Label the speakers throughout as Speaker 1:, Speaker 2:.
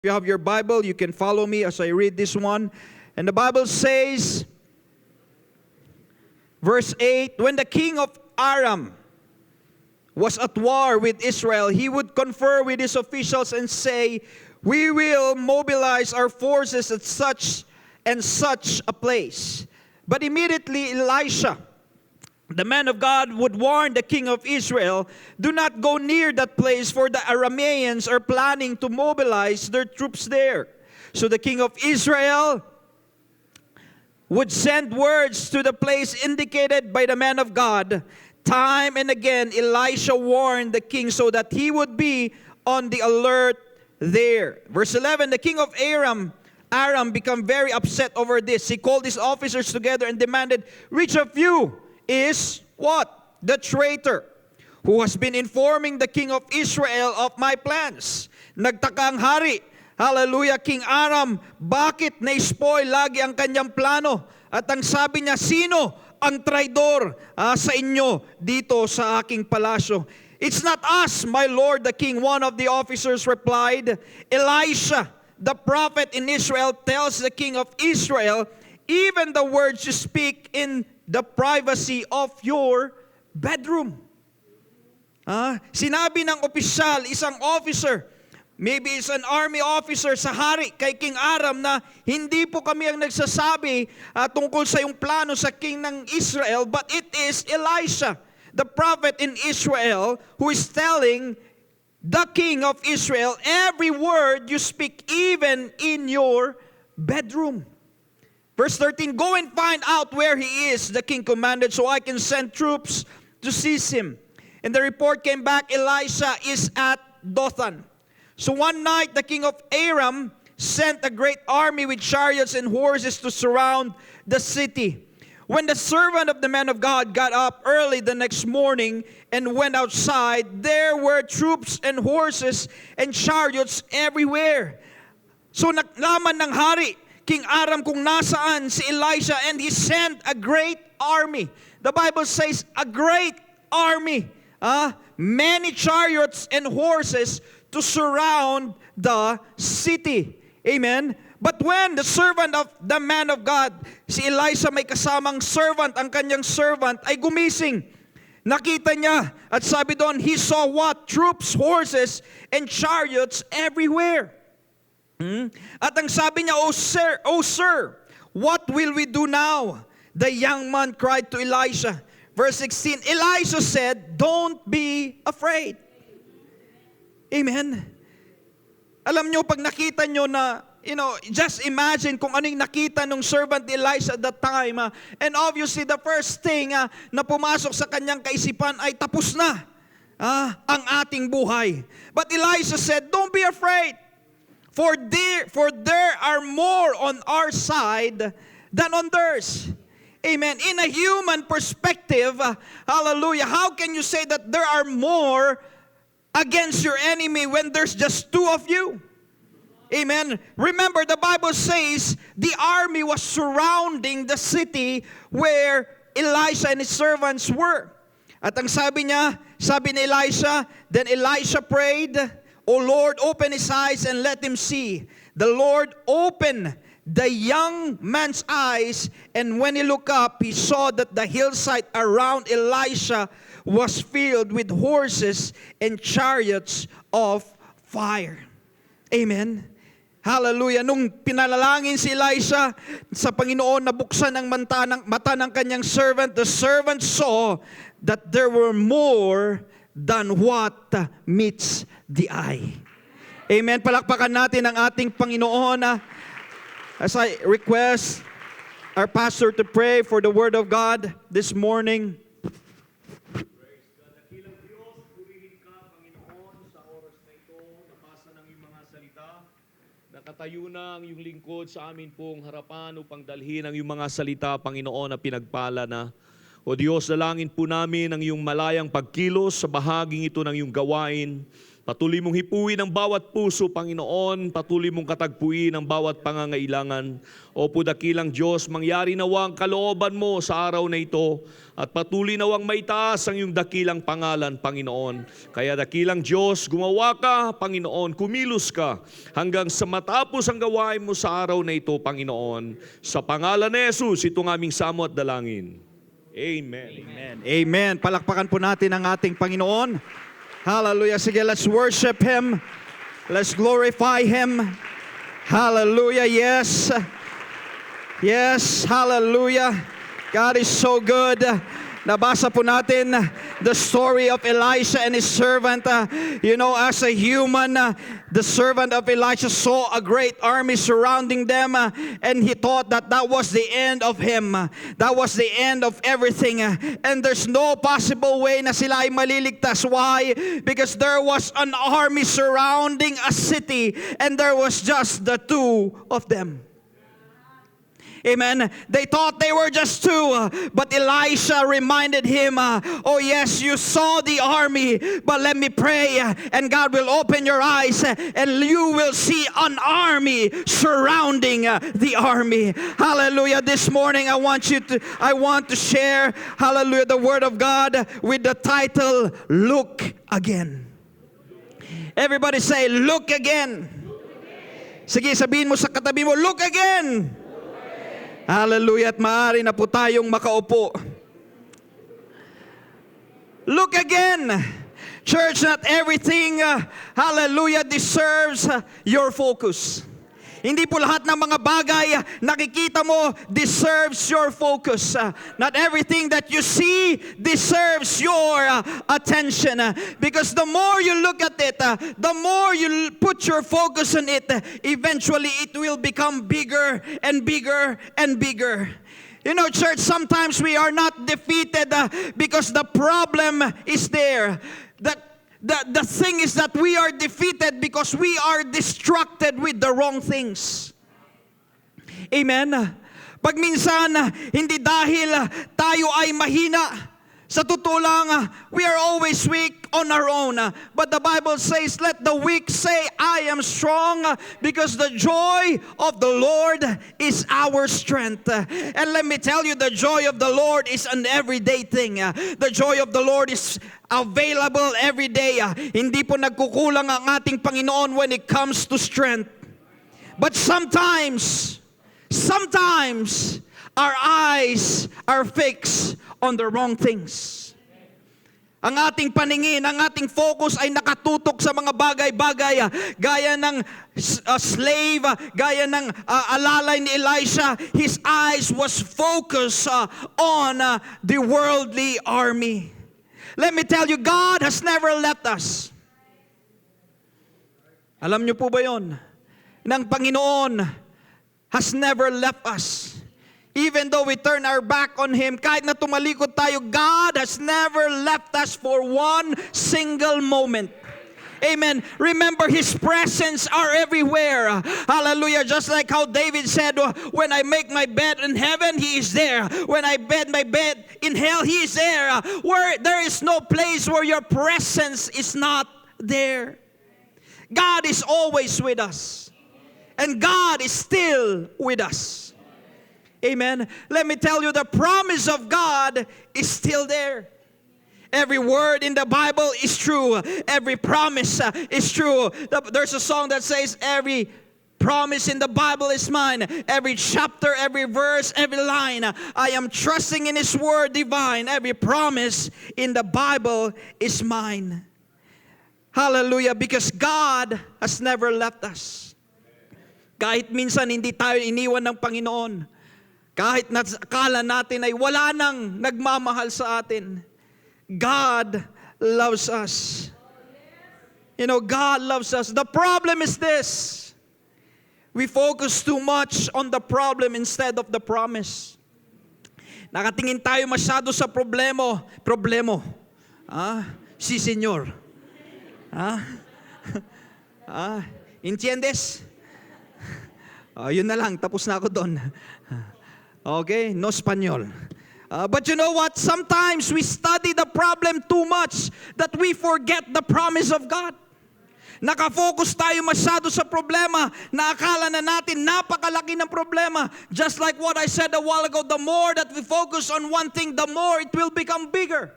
Speaker 1: If you have your Bible, you can follow me as I read this one. And the Bible says, verse 8, when the king of Aram was at war with Israel, he would confer with his officials and say, we will mobilize our forces at such and such a place. But immediately Elisha, the man of God, would warn the king of Israel, do not go near that place, for the Arameans are planning to mobilize their troops there. So the king of Israel would send words to the place indicated by the man of God. Time and again, Elisha warned the king so that he would be on the alert there. Verse 11, the king of Aram became very upset over this. He called his officers together and demanded, which of you is what? The traitor who has been informing the king of Israel of my plans. Nagtaka ang hari. Hallelujah, King Aram, bakit na-spoil lagi ang kanyang plano? At ang sabi niya, sino ang traidor sa inyo dito sa aking palasyo? It's not us, my lord the king, one of the officers replied. Elisha, the prophet in Israel, tells the king of Israel, even the words you speak in the privacy of your bedroom. Sinabi ng opisyal, isang officer, maybe it's an army officer sa hari kay King Aram na hindi po kami ang nagsasabi tungkol sa yung plano sa king ng Israel, but it is Elisha, the prophet in Israel, who is telling the king of Israel, every word you speak even in your bedroom. Verse 13, go and find out where he is, the king commanded, so I can send troops to seize him. And the report came back, Elisha is at Dothan. So one night, the king of Aram sent a great army with chariots and horses to surround the city. When the servant of the man of God got up early the next morning and went outside, there were troops and horses and chariots everywhere. So nalaman ng hari, King Aram, kung nasaan si Elisha, and he sent a great army. The Bible says a great army, many chariots and horses to surround the city. Amen. But when the servant of the man of God, si Elisha may kasamang servant, ang kanyang servant ay gumising. Nakita niya at sabi doon, he saw what? Troops, horses, and chariots everywhere. At ang sabi niya, oh sir, what will we do now? The young man cried to Elisha. Verse 16, Elisha said, don't be afraid. Amen. Alam nyo, pag nakita nyo na, just imagine kung ano yung nakita ng servant ni Elisha at that time. And obviously, the first thing na pumasok sa kanyang kaisipan ay tapos na ang ating buhay. But Elisha said, don't be afraid. For there are more on our side than on theirs. Amen. In a human perspective, hallelujah, how can you say that there are more against your enemy when there's just two of you? Amen. Remember, the Bible says the army was surrounding the city where Elisha and his servants were. At ang sabi ni Elisha, then Elisha prayed, O Lord, open his eyes and let him see. The Lord opened the young man's eyes, and when he looked up, he saw that the hillside around Elisha was filled with horses and chariots of fire. Amen. Hallelujah. Nung pinalalangin si Elisha sa Panginoon, nabuksan ang mata ng kanyang servant. The servant saw that there were more than what meets the eye. Amen. Palakpakan natin ang ating Panginoon. As I request our pastor to pray for the Word of God this morning.
Speaker 2: Dakilang Diyos, purihin ka, Panginoon, sa oras na ito, nabasa ng iyong mga salita. Nakatayo na ang iyong lingkod sa amin pong harapan upang dalhin ang iyong mga salita, Panginoon, na pinagpala na. O Diyos, dalangin po namin ang iyong malayang pagkilos sa bahaging ito ng iyong gawain. Patuloy mong hipuin ang bawat puso, Panginoon. Patuloy mong katagpuin ang bawat pangangailangan. Opo, dakilang Diyos, mangyari nawa ang kalooban mo sa araw na ito at patuloy nawang maitaas ang iyong dakilang pangalan, Panginoon. Kaya dakilang Diyos, gumawa ka, Panginoon, kumilos ka hanggang sa matapos ang gawain mo sa araw na ito, Panginoon. Sa pangalan ni Jesus, itong aming samo at dalangin. Amen.
Speaker 1: Amen. Amen. Palakpakan po natin ang ating Panginoon. Hallelujah. Sige, let's worship Him. Let's glorify Him. Hallelujah. Yes. Yes. Hallelujah. God is so good. Nabasa po natin the story of Elisha and his servant. As a human, the servant of Elisha saw a great army surrounding them, and he thought that was the end of him. That was the end of everything. And there's no possible way na sila ay maliligtas. Why? Because there was an army surrounding a city, and there was just the two of them. Amen. They thought they were just two, but Elisha reminded him, oh yes, you saw the army, but let me pray, and God will open your eyes, and you will see an army surrounding the army. Hallelujah. This morning I want to share, hallelujah, the word of God with the title, Look Again. Everybody say, look again. Sige, sabihin mo sa katabi mo, look again. Hallelujah, at maaari na po tayong makaupo. Look again. Church, not everything, hallelujah, deserves your focus. Hindi po lahat ng mga bagay nakikita mo deserves your focus. Not everything that you see deserves your attention. Because the more you look at it, the more you put your focus on it, eventually it will become bigger and bigger and bigger. Church, sometimes we are not defeated because the problem is there. The thing is that we are defeated because we are distracted with the wrong things. Amen? Pag minsan, hindi dahil tayo ay mahina. Sa totoo lang, we are always weak on our own. But the Bible says, let the weak say, I am strong, because the joy of the Lord is our strength. And let me tell you, the joy of the Lord is an everyday thing. The joy of the Lord is available every day. Hindi po nagkukulang ang ating Panginoon when it comes to strength. But sometimes, our eyes are fixed on the wrong things. Ang ating paningin, ang ating focus ay nakatutok sa mga bagay-bagay gaya ng slave, gaya ng alalay ni Elisha. His eyes was focused on the worldly army. Let me tell you, God has never left us. Alam niyo po ba yon? Nang Panginoon has never left us. Even though we turn our back on Him, kahit na tumalikod tayo, God has never left us for one single moment. Amen. Remember, His presence are everywhere. Hallelujah. Just like how David said, when I make my bed in heaven, He is there. When I bed my bed in hell, He is there. Where there is no place where your presence is not there. God is always with us. And God is still with us. Amen. Let me tell you, the promise of God is still there. Every word in the Bible is true. Every promise is true. There's a song that says, every promise in the Bible is mine. Every chapter, every verse, every line. I am trusting in His word divine. Every promise in the Bible is mine. Hallelujah. Because God has never left us. Kahit minsan hindi tayo iniwan ng Panginoon. Kahit akala natin ay wala nang nagmamahal sa atin, God loves us. God loves us. The problem is this. We focus too much on the problem instead of the promise. Nakatingin tayo masyado sa problemo. Si Senyor. Entiendes? Yun na lang, tapos na ako doon. Okay, no Spanyol. But you know what? Sometimes we study the problem too much that we forget the promise of God. Nakafocus tayo masyado sa problema na akala na natin napakalaki ng problema. Just like what I said a while ago, the more that we focus on one thing, the more it will become bigger.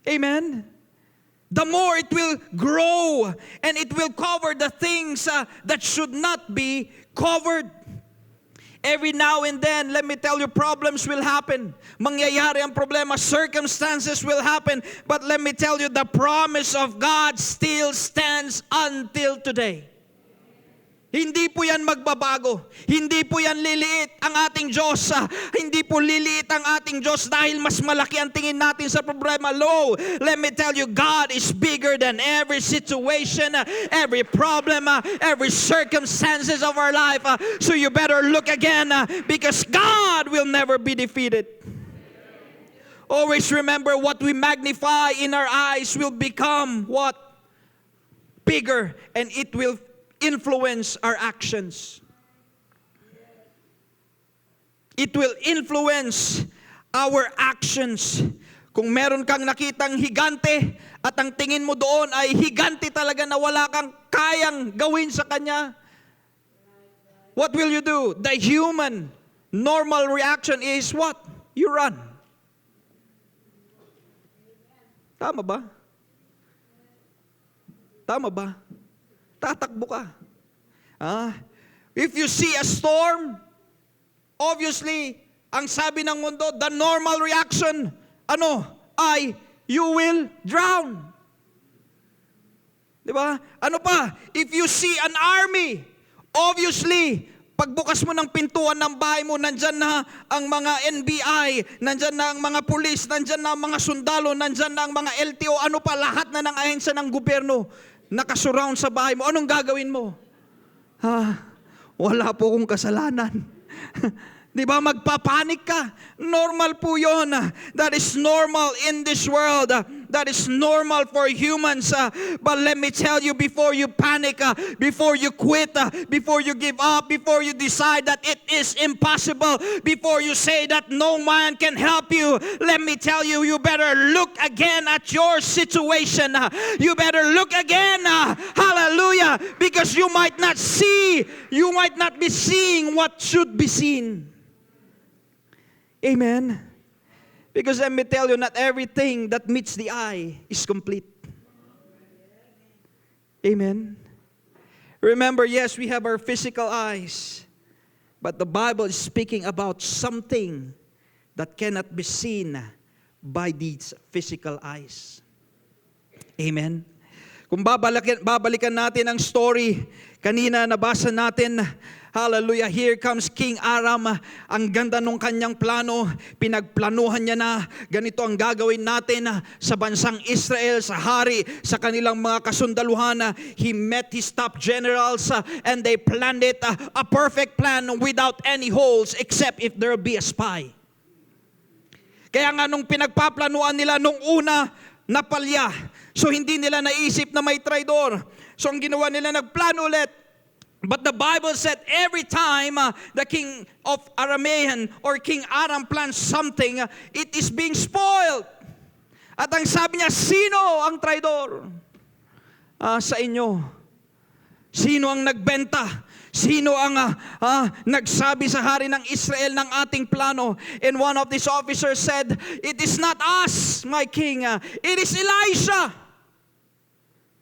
Speaker 1: Amen? The more it will grow and it will cover the things that should not be covered. Every now and then, let me tell you, problems will happen. Mangyayari ang problema, circumstances will happen. But let me tell you, the promise of God still stands until today. Hindi po yan magbabago. Hindi po yan liliit ang ating Diyos. Hindi po liliit ang ating Diyos dahil mas malaki ang tingin natin sa problema. Lo, let me tell you, God is bigger than every situation, every problem, every circumstances of our life. So you better look again because God will never be defeated. Always remember, what we magnify in our eyes will become what? Bigger, and it will influence our actions. It will influence our actions. Kung meron kang nakitang higante at ang tingin mo doon ay higante talaga na wala kang kayang gawin sa kanya, what will you do? The human normal reaction is what? You run. Tama ba? Tama ba? Tatakbo ka. If you see a storm, obviously, ang sabi ng mundo, the normal reaction, ay, you will drown. Di ba? Ano pa? If you see an army, obviously, pagbukas mo ng pintuan ng bahay mo, nandyan na ang mga NBI, nandyan na ang mga pulis, nandyan na ang mga sundalo, nandyan na ang mga LTO, ano pa, lahat na ng ahensya ng gobyerno, nakasurround sa bahay mo. Anong gagawin mo? Wala po akong kasalanan. Di ba, magpapanik ka? Normal po yun. That is normal in this world. That is normal for humans. But let me tell you, before you panic, before you quit, before you give up, before you decide that it is impossible, before you say that no man can help you, let me tell you, you better look again at your situation. You better look again. Hallelujah. Because you might not be seeing what should be seen. Amen. Because let me tell you, not everything that meets the eye is complete. Amen. Remember, yes, we have our physical eyes, but the Bible is speaking about something that cannot be seen by these physical eyes. Amen. Kung babalikan natin ang story, kanina nabasa natin, hallelujah, here comes King Aram. Ang ganda nung kanyang plano. Pinagplanuhan niya na ganito ang gagawin natin sa bansang Israel, sa hari, sa kanilang mga kasundaluhan. He met his top generals and they planned it, a perfect plan without any holes except if there be a spy. Kaya nga nung pinagpaplanuan nila nung una, napalya. So hindi nila naisip na may traidor. So ang ginawa nila, nagplano ulit. But the Bible said every time the king of Aramean or King Aram plans something, it is being spoiled. At ang sabi niya, sino ang traidor? Sa inyo. Sino ang nagbenta? Sino ang nagsabi sa hari ng Israel ng ating plano? And one of these officers said, it is not us, my king. It is Elisha.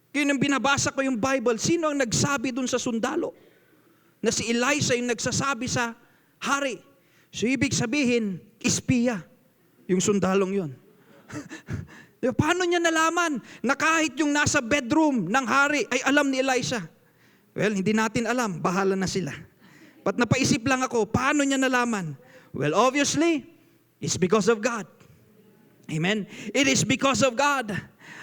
Speaker 1: Yun yung binabasa ko yung Bible. Sino ang nagsabi dun sa sundalo? Na si Elisha yung nagsasabi sa hari. So ibig sabihin, espiya. Yung sundalong yun. Paano niya nalaman na kahit yung nasa bedroom ng hari ay alam ni Elisha? Well, hindi natin alam. Bahala na sila. But napaisip lang ako, paano niya nalaman? Well, obviously, it's because of God. Amen? It is because of God.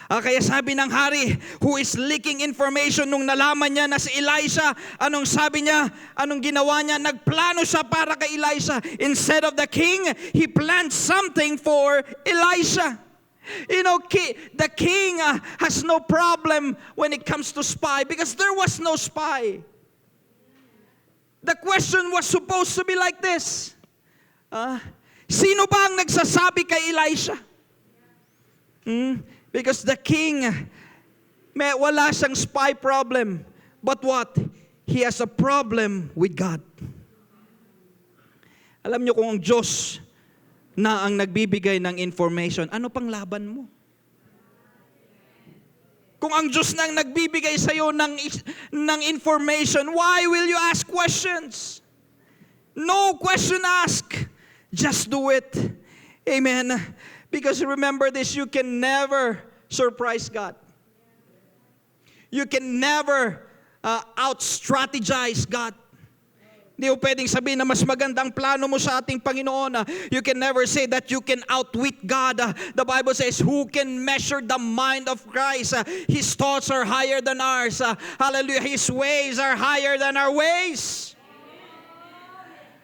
Speaker 1: Kaya sabi ng hari, who is leaking information, nung nalaman niya na si Elisha, anong sabi niya? Anong ginawa niya? Nagplano siya para kay Elisha. Instead of the king, he planned something for Elisha. You know, the king has no problem when it comes to spy because there was no spy. The question was supposed to be like this. Sino ba ang nagsasabi kay Elisha? Because the king Wala siyang spy problem. But what? He has a problem with God. Alam niyo kung ang Diyos na ang nagbibigay ng information, ano pang laban mo? Kung ang Diyos na ang nagbibigay sa iyo ng information, why will you ask questions? No question asked. Just do it. Amen. Because remember this, you can never surprise God. You can never out-strategize God. Hindi mo pwedeng sabihin na mas magandang plano mo sa ating Panginoon. You can never say that you can outwit God. The Bible says, who can measure the mind of Christ? His thoughts are higher than ours. Hallelujah. His ways are higher than our ways.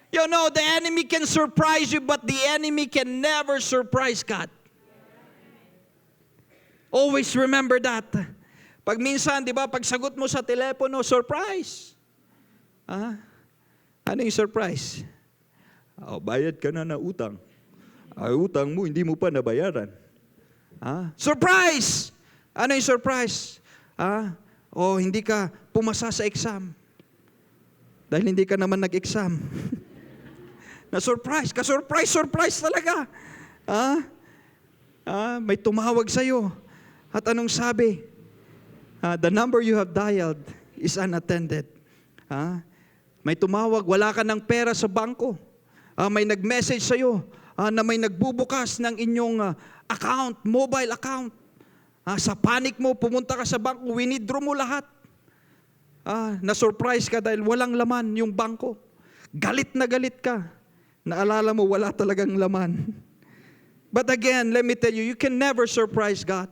Speaker 1: You know, the enemy can surprise you, but the enemy can never surprise God. Always remember that. Pag minsan, di ba, pag sagot mo sa telepono, surprise. Ano yung surprise? Bayad ka na utang. Utang mo, hindi mo pa nabayaran. Surprise! Ano yung surprise? Hindi ka pumasa sa exam. Dahil hindi ka naman nag-exam. Na-surprise. Surprise talaga. May tumawag sa'yo. At anong sabi? The number you have dialed is unattended. May tumawag, wala ka ng pera sa bangko. May nag-message sa'yo na may nagbubukas ng inyong account, mobile account. Sa panic mo, pumunta ka sa bangko, winidraw mo lahat. Na-surprise ka dahil walang laman yung bangko. Galit na galit ka. Naalala mo, wala talagang laman. But again, let me tell you, you can never surprise God.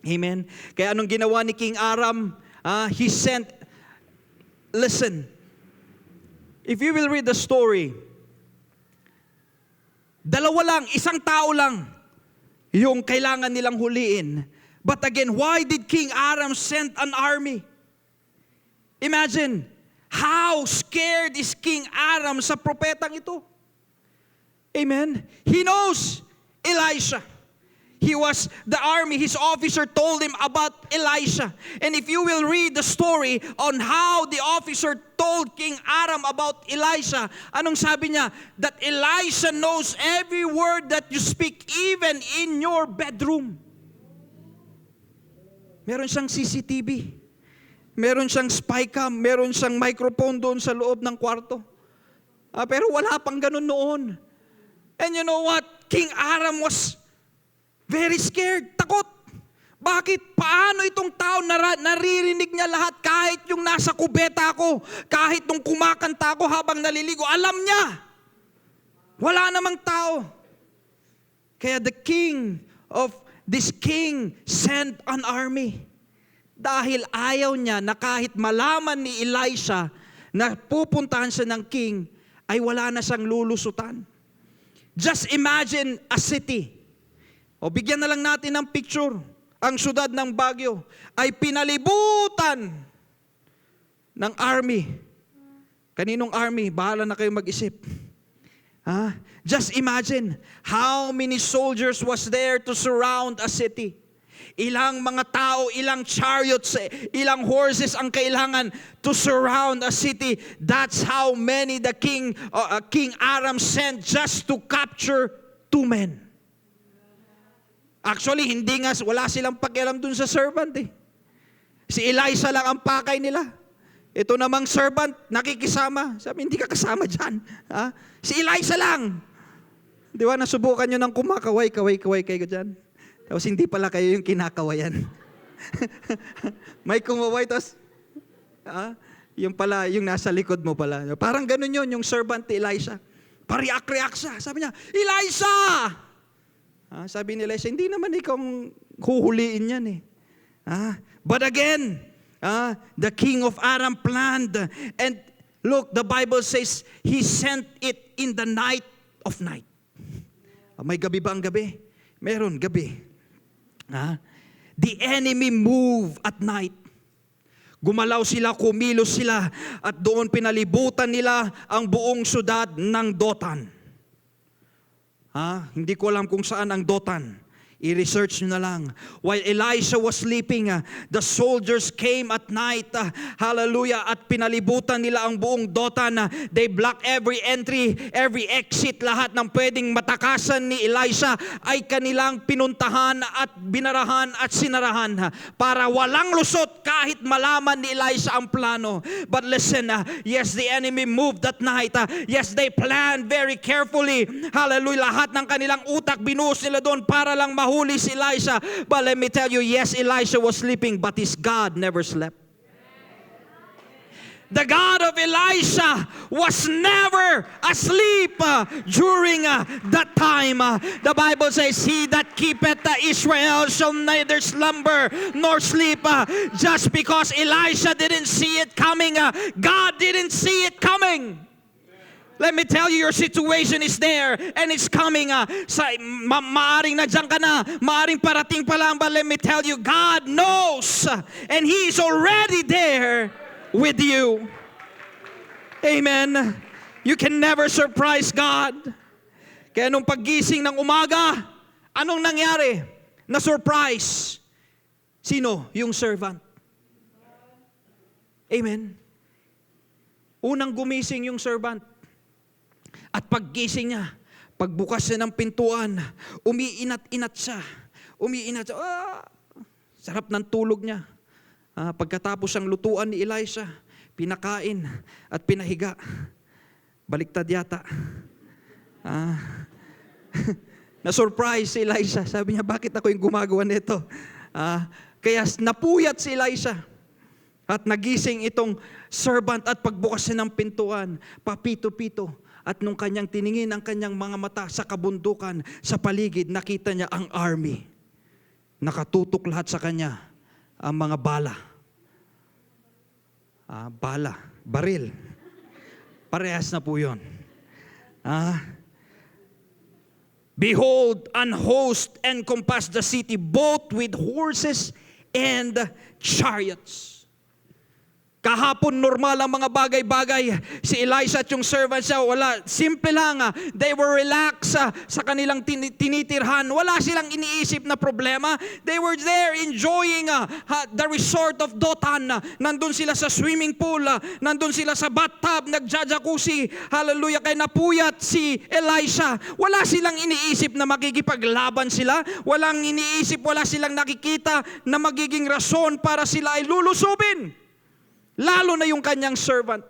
Speaker 1: Amen? Kaya anong ginawa ni King Aram? He sent, listen, if you will read the story, isang tao lang yung kailangan nilang huliin. But again, why did King Aram send an army? Imagine, how scared is King Aram sa propetang ito? Amen? He knows Elisha. He was the army, his officer told him about Elisha. And if you will read the story on how the officer told King Aram about Elisha, anong sabi niya? That Elisha knows every word that you speak, even in your bedroom. Meron siyang CCTV. Meron siyang spy cam. Meron siyang microphone doon sa loob ng kwarto. Pero wala pang ganun noon. And you know what? King Aram was very scared, takot. Bakit? Paano itong tao naririnig niya lahat kahit yung nasa kubeta ako, kahit nung kumakanta ako habang naliligo, alam niya. Wala namang tao. Kaya this king sent an army. Dahil ayaw niya na kahit malaman ni Elisha na pupuntahan siya ng king, ay wala na siyang lulusutan. Just imagine a city. Bigyan na lang natin ng picture. Ang syudad ng Baguio ay pinalibutan ng army. Kaninong army? Bahala na kayo mag-isip. Just imagine how many soldiers was there to surround a city. Ilang mga tao, ilang chariots, ilang horses ang kailangan to surround a city. That's how many the King Aram sent just to capture 2 men. Actually, wala silang pakialam dun sa servant eh. Si Elisha lang ang pakay nila. Ito namang servant, nakikisama. Sabi, hindi ka kasama dyan. Si Elisha lang. Di ba, nasubukan nyo ng kumakaway kayo dyan. Tapos hindi pala kayo yung kinakawayan. May kumaway, tapos, yung pala, yung nasa likod mo pala. Parang ganun yun, yung servant ni Elisha. Pariak-react siya. Sabi niya, Elisha! Sabi ni Elisha, hindi naman ikaw huhuliin yan eh. But again, the king of Aram planned. And look, the Bible says, he sent it in the night of night. May gabi ba ang gabi? Meron, gabi. The enemy moved at night. Gumalaw sila, kumilos sila, at doon pinalibutan nila ang buong syudad ng Dotan. Hindi ko alam kung saan ang Dotan. I-research nyo na lang. While Elisha was sleeping, the soldiers came at night. Hallelujah. At pinalibutan nila ang buong Dothan. They blocked every entry, every exit. Lahat ng pwedeng matakasan ni Elisha ay kanilang pinuntahan at binarahan at sinarahan para walang lusot kahit malaman ni Elisha ang plano. But listen, yes, the enemy moved that night. Yes, they planned very carefully. Hallelujah. Lahat ng kanilang utak binuhos nila doon para lang mahuli si Elisha. But let me tell you, yes, Elisha was sleeping, but his God never slept. The God of Elisha was never asleep during that time. The Bible says, He that keepeth Israel shall neither slumber nor sleep. Just because Elisha didn't see it coming, God didn't see it coming. Let me tell you, your situation is there and it's coming. Maaring nandiyan ka na, maaring parating pa lang, but let me tell you, God knows and He is already there with you. Amen. You can never surprise God. Kaya nung paggising ng umaga, anong nangyari? Na-surprise. Sino? Yung servant. Amen. Unang gumising yung servant. At paggising niya, pagbukas niya ng pintuan, umiinat-inat siya. Umiinat siya. Sarap ng tulog niya. Pagkatapos ang lutuan ni Elisha, pinakain at pinahiga. Baliktad yata. Na-surprise si Elisha. Sabi niya, bakit ako yung gumagawa nito? Kaya napuyat si Elisha. At nagising itong servant at pagbukas niya ng pintuan, papito-pito. At nung kanyang tiningin ang kanyang mga mata sa kabundukan, sa paligid, nakita niya ang army. Nakatutok lahat sa kanya ang mga bala. Baril. Parehas na po yun. Behold, an host encompassed the city, both with horses and chariots. Kahapon normal ang mga bagay-bagay. Si Elisha at yung servant siya, wala. Simple lang. They were relaxed sa kanilang tinitirhan. Wala silang iniisip na problema. They were there enjoying the resort of Dothan. Nandun sila sa swimming pool. Nandun sila sa bathtub. Nagjajakusi. Hallelujah. Kaya napuyat si Elisha. Wala silang iniisip na makikipaglaban sila. Walang iniisip, wala silang nakikita na magiging rason para sila ay lulusubin. Lalo na yung kanyang servant.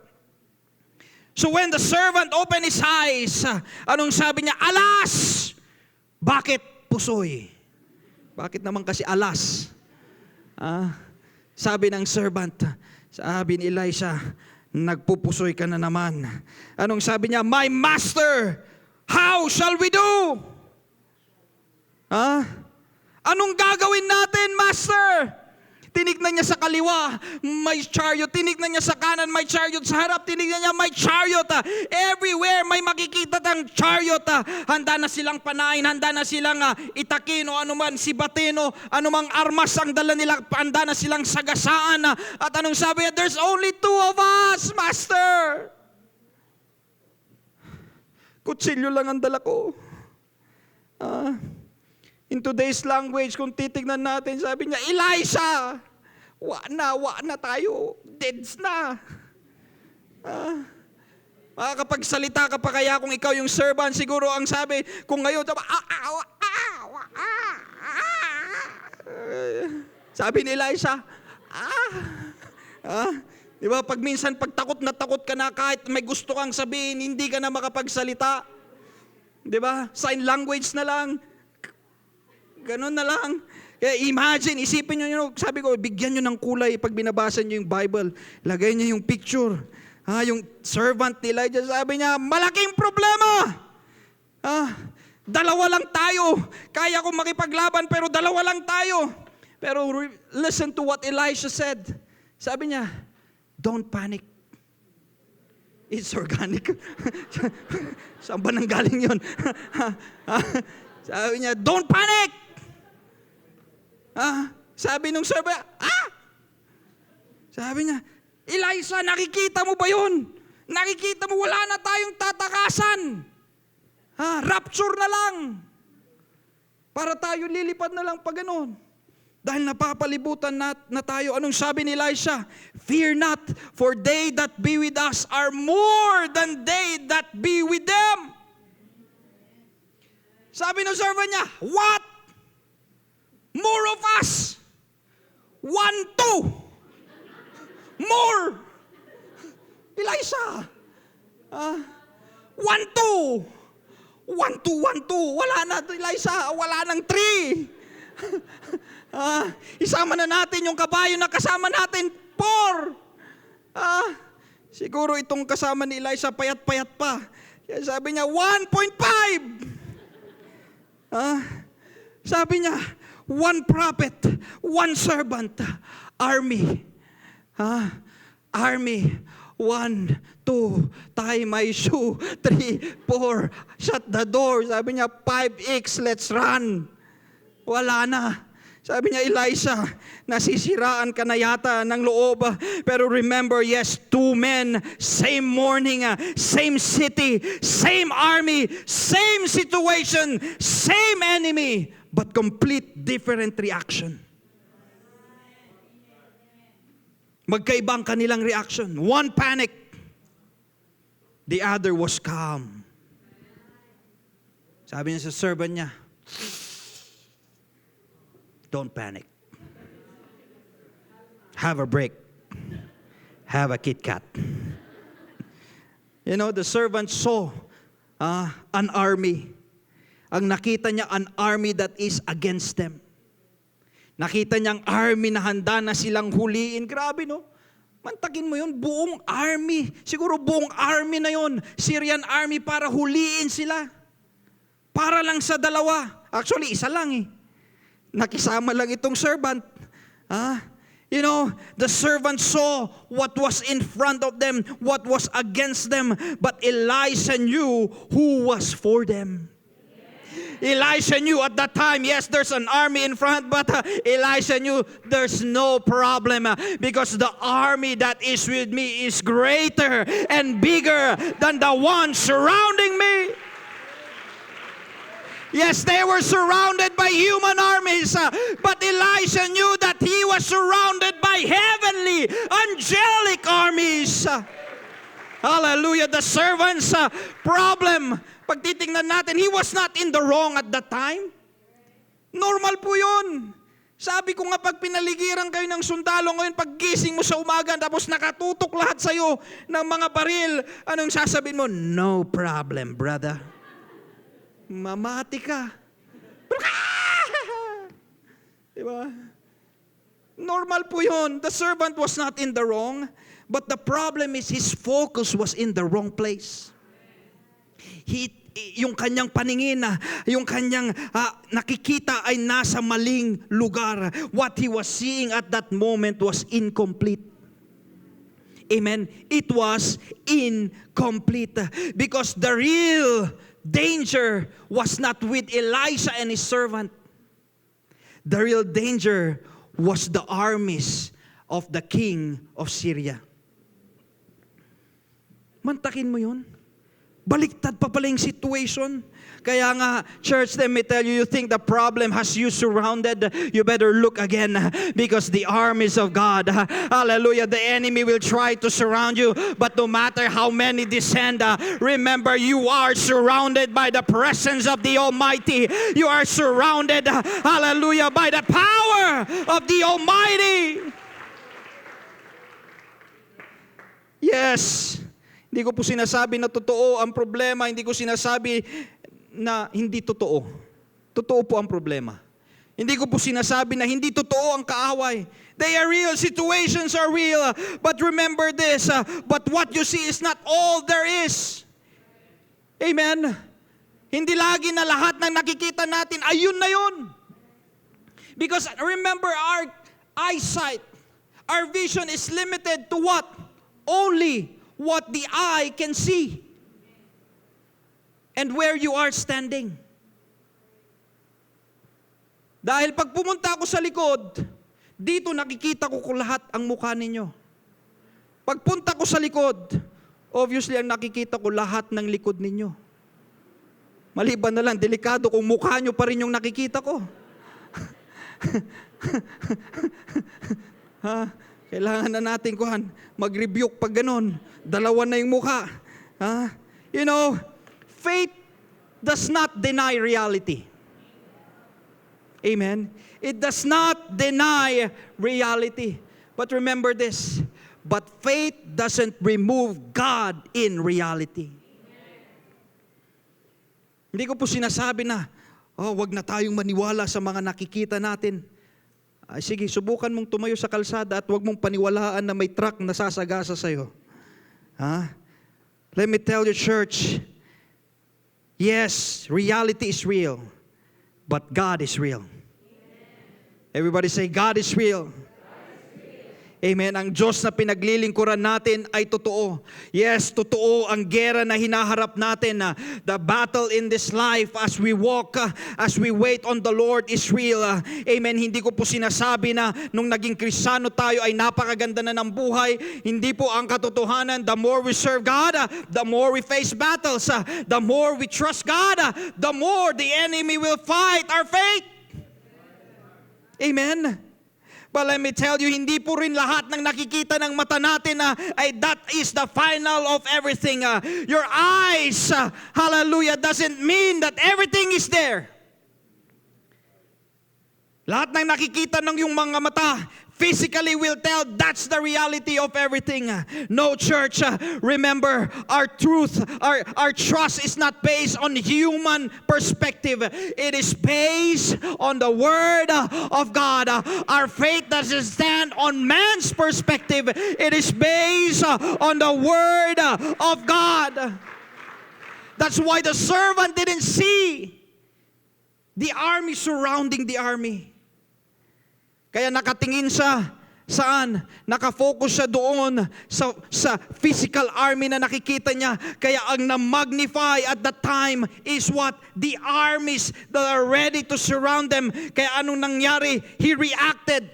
Speaker 1: So when the servant opened his eyes, anong sabi niya? Alas! Bakit pusoy? Bakit naman kasi alas? Sabi ng servant, sabi ni Elisha, nagpupusoy ka na naman. Anong sabi niya? My master, how shall we do? Anong gagawin natin, master? Tinignan niya sa kaliwa, may chariot. Tinignan niya sa kanan, may chariot. Sa harap, tinignan niya, may chariot. Everywhere, may makikita ng chariot. Handa na silang panain, handa na silang itakin o anuman, sibatin o anumang armas ang dala nila. Handa na silang sagasaan. At anong sabi niya? There's only 2 of us, Master. Kutsilyo lang ang dala ko. In today's language, kung titignan natin, sabi niya, Elisha, wa na tayo, deads na. Makakapagsalita ka pa kaya kung ikaw yung servant, siguro ang sabi, kung ngayon, sabi ni Elisha, di ba, pag minsan pag takot ka na, kahit may gusto kang sabihin, hindi ka na makapagsalita. Di ba? Sign language na lang. Ganon na lang. Kaya imagine, isipin nyo, sabi ko, bigyan nyo ng kulay pag binabasa nyo yung Bible. Lagay nyo yung picture. Yung servant ni Elijah, sabi niya, malaking problema. Dalawa lang tayo. Kaya kong makipaglaban, pero dalawa lang tayo. Pero listen to what Elisha said. Sabi niya, don't panic. It's organic. Saan ba nanggaling yun? Sabi niya, don't panic! Sabi nung servant, Sabi niya, Elisha, nakikita mo ba yun? Nakikita mo, wala na tayong tatakasan. Rapture na lang. Para tayo lilipad na lang pa ganon. Dahil napapalibutan na tayo. Anong sabi ni Elisha? Fear not, for they that be with us are more than they that be with them. Sabi ng servant niya, what? More of us? 1, 2. More. Elisha. 1, 2. 1, 2, 1, 2. Wala na, Elisha. Wala nang 3. Isama na natin yung kabayo na kasama natin. 4. Siguro itong kasama ni Elisha payat-payat pa. Kaya sabi niya, 1.5. Sabi niya, 1 prophet, 1 servant, army. Army. 1, 2, tie my shoe. 3, 4, shut the door. Sabi niya, 5x, let's run. Wala na. Sabi niya, Elisha, nasisiraan ka na yata ng loob. Pero remember, yes, 2 men, same morning, same city, same army, same situation, same enemy, but complete different reaction. Magkaibang kanilang reaction. One panic, the other was calm. Sabi niya sa servant niya, don't panic. Have a break. Have a Kit Kat. You know, the servant saw an army. Ang nakita niya, an army that is against them. Nakita niya ang army na handa na silang huliin. Grabe, no? Mantakin mo yun, buong army. Siguro buong army na yun. Syrian army para huliin sila. Para lang sa dalawa. Actually, isa lang eh. Nakisama lang itong servant. You know, the servant saw what was in front of them, what was against them, but Elisha knew who was for them. Elisha knew at that time, yes, there's an army in front, but Elisha knew there's no problem because the army that is with me is greater and bigger than the one surrounding me. Yes, they were surrounded by human armies, but Elisha knew that he was surrounded by heavenly, angelic armies. Hallelujah. The servant's problem, pag titingnan natin, he was not in the wrong at that time. Normal po yun. Sabi ko nga, pag pinaligiran kayo ng sundalo ngayon, pag gising mo sa umaga, tapos nakatutok lahat sa'yo ng mga baril, anong sasabihin mo? No problem, brother. Mamati ka. Diba? Normal po yun. The servant was not in the wrong, but the problem is his focus was in the wrong place. Yung kanyang paningin, yung kanyang nakikita ay nasa maling lugar. What he was seeing at that moment was incomplete. Amen. It was incomplete because the real danger was not with Elisha and his servant. The real danger was the armies of the king of Syria. Mantakin mo yun? Baliktad pa pala yung situation. Kaya nga, church, let me tell you, you think the problem has you surrounded, you better look again because the armies of God, hallelujah, the enemy will try to surround you, but no matter how many descend, remember you are surrounded by the presence of the Almighty. You are surrounded, hallelujah, by the power of the Almighty. Yes. Hindi ko po sinasabi na totoo ang problema, hindi ko sinasabi na hindi totoo. Totoo po ang problema. Hindi ko po sinasabi na hindi totoo ang kaaway. They are real, situations are real. But remember this, but what you see is not all there is. Amen? Hindi lagi na lahat ng nakikita natin, ayun na yun. Because remember, our eyesight, our vision is limited to what? Only what the eye can see. And where you are standing. Dahil pag pumunta ako sa likod, dito nakikita ko lahat ang mukha ninyo. Pagpunta ko sa likod, obviously ang nakikita ko lahat ng likod ninyo. Maliban na lang, delikado kung mukha nyo pa rin yung nakikita ko. Ha? Kailangan na natin mag-rebuke pag ganun. Dalawa na yung mukha. Ha? You know, faith does not deny reality. Amen? It does not deny reality. But remember this, but faith doesn't remove God in reality. Hindi ko po sinasabi na, wag na tayong maniwala sa mga nakikita natin. Ay, sige, subukan mong tumayo sa kalsada at wag mong paniwalaan na may truck na sasagasa sa'yo. Ha? Let me tell you, church, yes, reality is real, but God is real. Everybody say, God is real. Amen. Ang Diyos na pinaglilingkuran natin ay totoo. Yes, totoo ang gera na hinaharap natin. The battle in this life as we walk, as we wait on the Lord is real. Amen. Hindi ko po sinasabi na nung naging Kristiyano tayo ay napakaganda na ng buhay. Hindi po ang katotohanan. The more we serve God, the more we face battles. The more we trust God, the more the enemy will fight our faith. Amen. But let me tell you, hindi po rin lahat ng nakikita ng mata natin ay that is the final of everything. Your eyes, hallelujah, doesn't mean that everything is there. Lahat ng nakikita ng yung mga mata, physically will tell that's the reality of everything. No, church, remember, our truth, our trust is not based on human perspective. It is based on the Word of God. Our faith doesn't stand on man's perspective. It is based on the Word of God. That's why the servant didn't see the army surrounding the army. Kaya nakatingin siya, saan? Nakafocus siya doon sa physical army na nakikita niya. Kaya ang na-magnify at that time is what? The armies that are ready to surround them. Kaya anong nangyari? He reacted.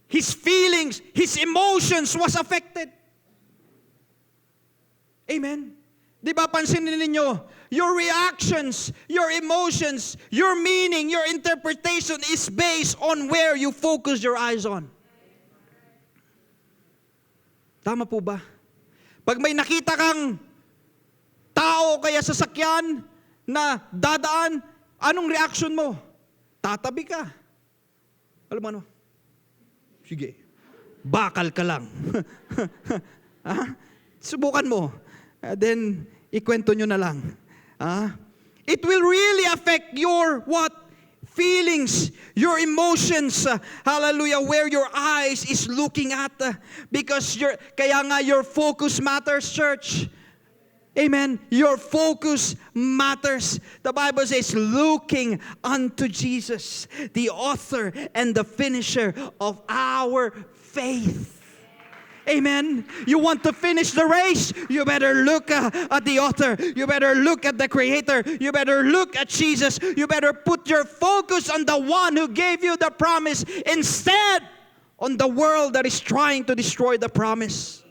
Speaker 1: His feelings, his emotions was affected. Amen? Di ba pansinin ninyo? Your reactions, your emotions, your meaning, your interpretation is based on where you focus your eyes on. Tama po ba? Pag may nakita kang tao kaya sasakyan na dadaan, anong reaction mo? Tatabi ka. Alam mo ano? Sige. Bakal ka lang. Subukan mo. Then, ikwento nyo na lang. It will really affect your what? Feelings, your emotions, hallelujah, where your eyes is looking at. Because kaya nga your focus matters, church. Amen. Your focus matters. The Bible says, looking unto Jesus, the author and the finisher of our faith. Amen. You want to finish the race? You better look at the author. You better look at the creator. You better look at Jesus. You better put your focus on the one who gave you the promise instead on the world that is trying to destroy the promise.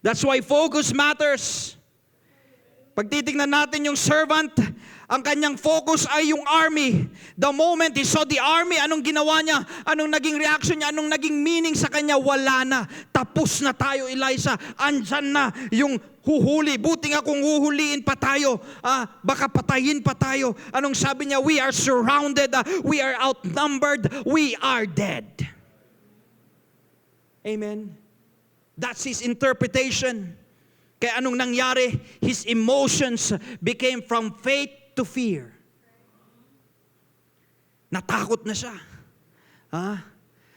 Speaker 1: That's why focus matters. Pag titignan natin yung servant, ang kanyang focus ay yung army. The moment he saw the army, anong ginawa niya? Anong naging reaction niya? Anong naging meaning sa kanya? Wala na. Tapos na tayo, Elisha. Andyan na yung huhuli. Buti nga kung huhuliin pa tayo. Baka patayin pa tayo. Anong sabi niya? We are surrounded. We are outnumbered. We are dead. Amen. That's his interpretation. Kaya anong nangyari? His emotions became from faith to fear. Natakot na siya.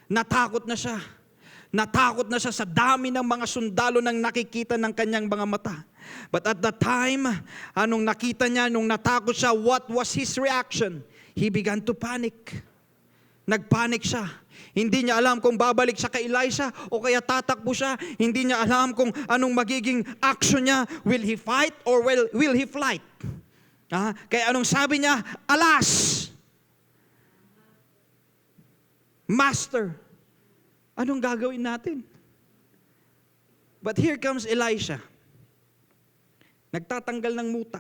Speaker 1: Natakot na siya. Natakot na siya sa dami ng mga sundalo nang nakikita ng kanyang mga mata. But at that time, anong nakita niya, nung natakot siya, what was his reaction? He began to panic. Nagpanic siya. Hindi niya alam kung babalik siya kay Elisha o kaya tatakbo siya. Hindi niya alam kung anong magiging action niya. Will he fight or will he flight? Kaya anong sabi niya? Alas! Master, anong gagawin natin? But here comes Elisha. Nagtatanggal ng muta.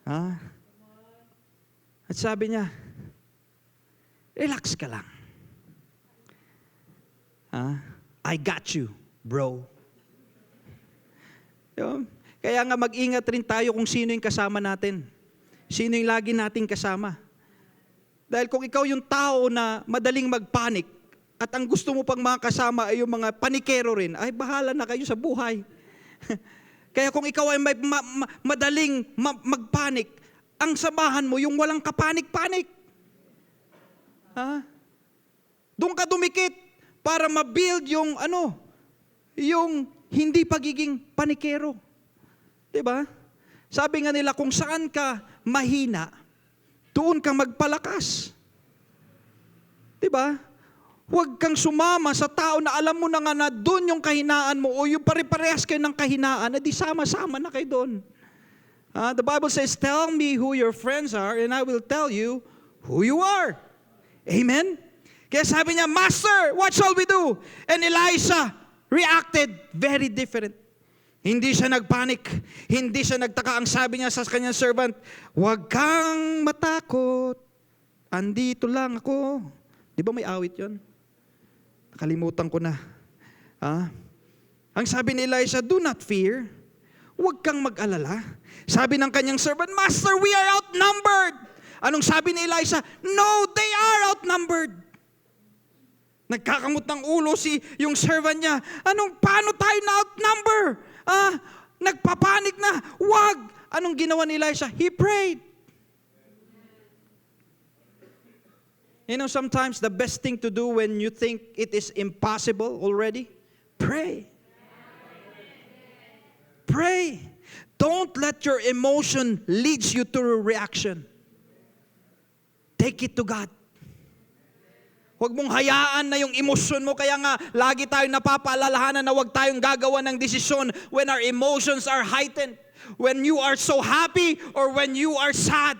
Speaker 1: Ha? At sabi niya, relax ka lang. Ha? I got you, bro. Yun. Kaya nga mag-ingat rin tayo kung sino yung kasama natin. Sino yung lagi nating kasama. Dahil kung ikaw yung tao na madaling magpanik, at ang gusto mo pang mga kasama ay yung mga panikero rin, ay bahala na kayo sa buhay. Kaya kung ikaw ay madaling magpanik, ang samahan mo yung walang kapanik-panik. Ha? Doon ka dumikit para ma-build yung yung hindi pagiging panikero. 'Di ba? Sabi nga nila, kung saan ka mahina, doon ka magpalakas. 'Di ba? Huwag kang sumama sa tao na alam mo na nga na doon yung kahinaan mo o yung pare-parehas kayo ng kahinaan, di sama-sama na kayo doon. The Bible says, tell me who your friends are and I will tell you who you are. Amen? Kaya sabi niya, Master, what shall we do? And Elisha reacted very different. Hindi siya nagpanik. Hindi siya nagtaka. Ang sabi niya sa kanyang servant, huwag kang matakot. Andito lang ako. Di ba may awit yon? Nakalimutan ko na. Ang sabi ni Elisha, do not fear. Huwag kang mag-alala. Sabi ng kanyang servant, Master, we are outnumbered. Anong sabi ni Elisha? No, they are outnumbered. Nagkakamot ng ulo yung servant niya. Paano tayo na outnumber? Nagpapanik na. Huwag. Anong ginawa ni Elisha? He prayed. You know, sometimes the best thing to do when you think it is impossible already, pray. Pray. Don't let your emotion lead you to a reaction. Take it to God. Huwag mong hayaan na yung emosyon mo. Kaya nga, lagi tayong napapaalalahanan na huwag tayong gagawa ng desisyon when our emotions are heightened. When you are so happy or when you are sad.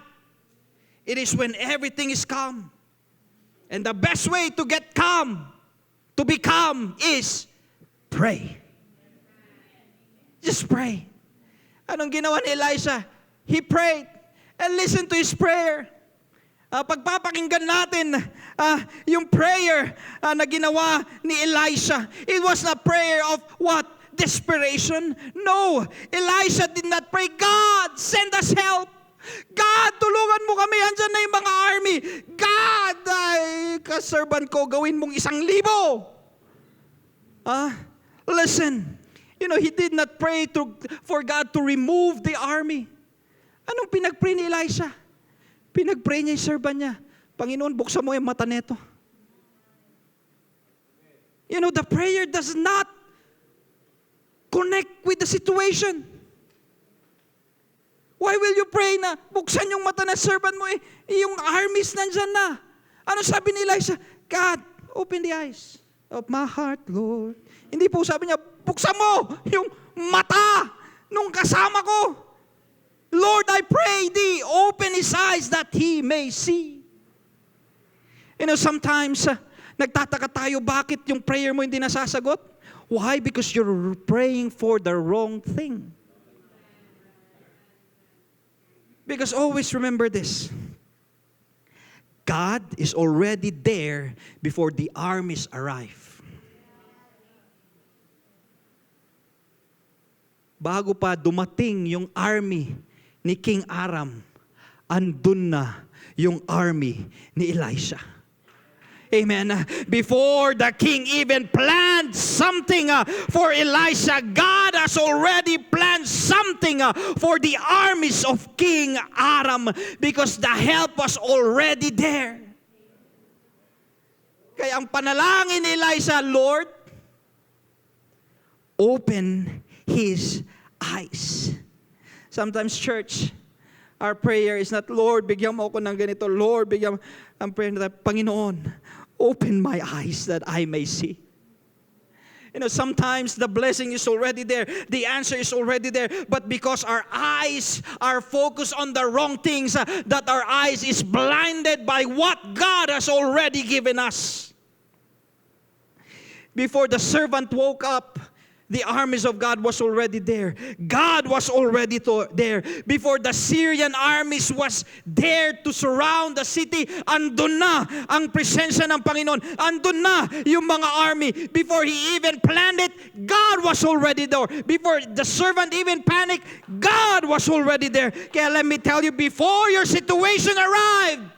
Speaker 1: It is when everything is calm. And the best way to get calm, to be calm, is pray. Just pray. Anong ginawa ni Elisha? He prayed. And listen to his prayer. Pagpapakinggan natin yung prayer na ginawa ni Elisha. It was not prayer of what? Desperation? No. Elisha did not pray, God, send us help. God, tulungan mo kami. Andyan na yung mga army. God, kaservant ko, gawin mong 1,000. Listen. You know, he did not pray for God to remove the army. Anong pinag-pray ni Elisha? Pinag-pray niya yung servant niya. Panginoon, buksan mo yung mata neto. You know, the prayer does not connect with the situation. Why will you pray na buksan yung mata ng servant mo yung armies nandyan na? Ano sabi ni Elisha? God, open the eyes of my heart, Lord. Hindi po sabi niya, buksan mo yung mata nung kasama ko. Lord, I pray thee, open his eyes that he may see. You know, sometimes, nagtataka tayo, bakit yung prayer mo hindi nasasagot? Why? Because you're praying for the wrong thing. Because always remember this. God is already there before the armies arrive. Bago pa dumating yung army ni King Aram, andun na yung army ni Elisha. Amen. Before the king even planned something for Elisha, God has already planned something for the armies of King Aram because the help was already there. Kaya ang panalangin ni Elisha, Lord, open his eyes. Sometimes, church, our prayer is not, Lord, bigyan mo ako ng ganito. Lord, bigyan mo. Ang prayer na, Panginoon, open my eyes that I may see. You know, sometimes the blessing is already there. The answer is already there. But because our eyes are focused on the wrong things, that our eyes is blinded by what God has already given us. Before the servant woke up, The armies of God was already there. God was already there. Before the Syrian armies was there to surround the city, andun na ang presensya ng Panginoon. Andun na yung mga army. Before He even planned it, God was already there. Before the servant even panicked, God was already there. Kaya let me tell you, before your situation arrived,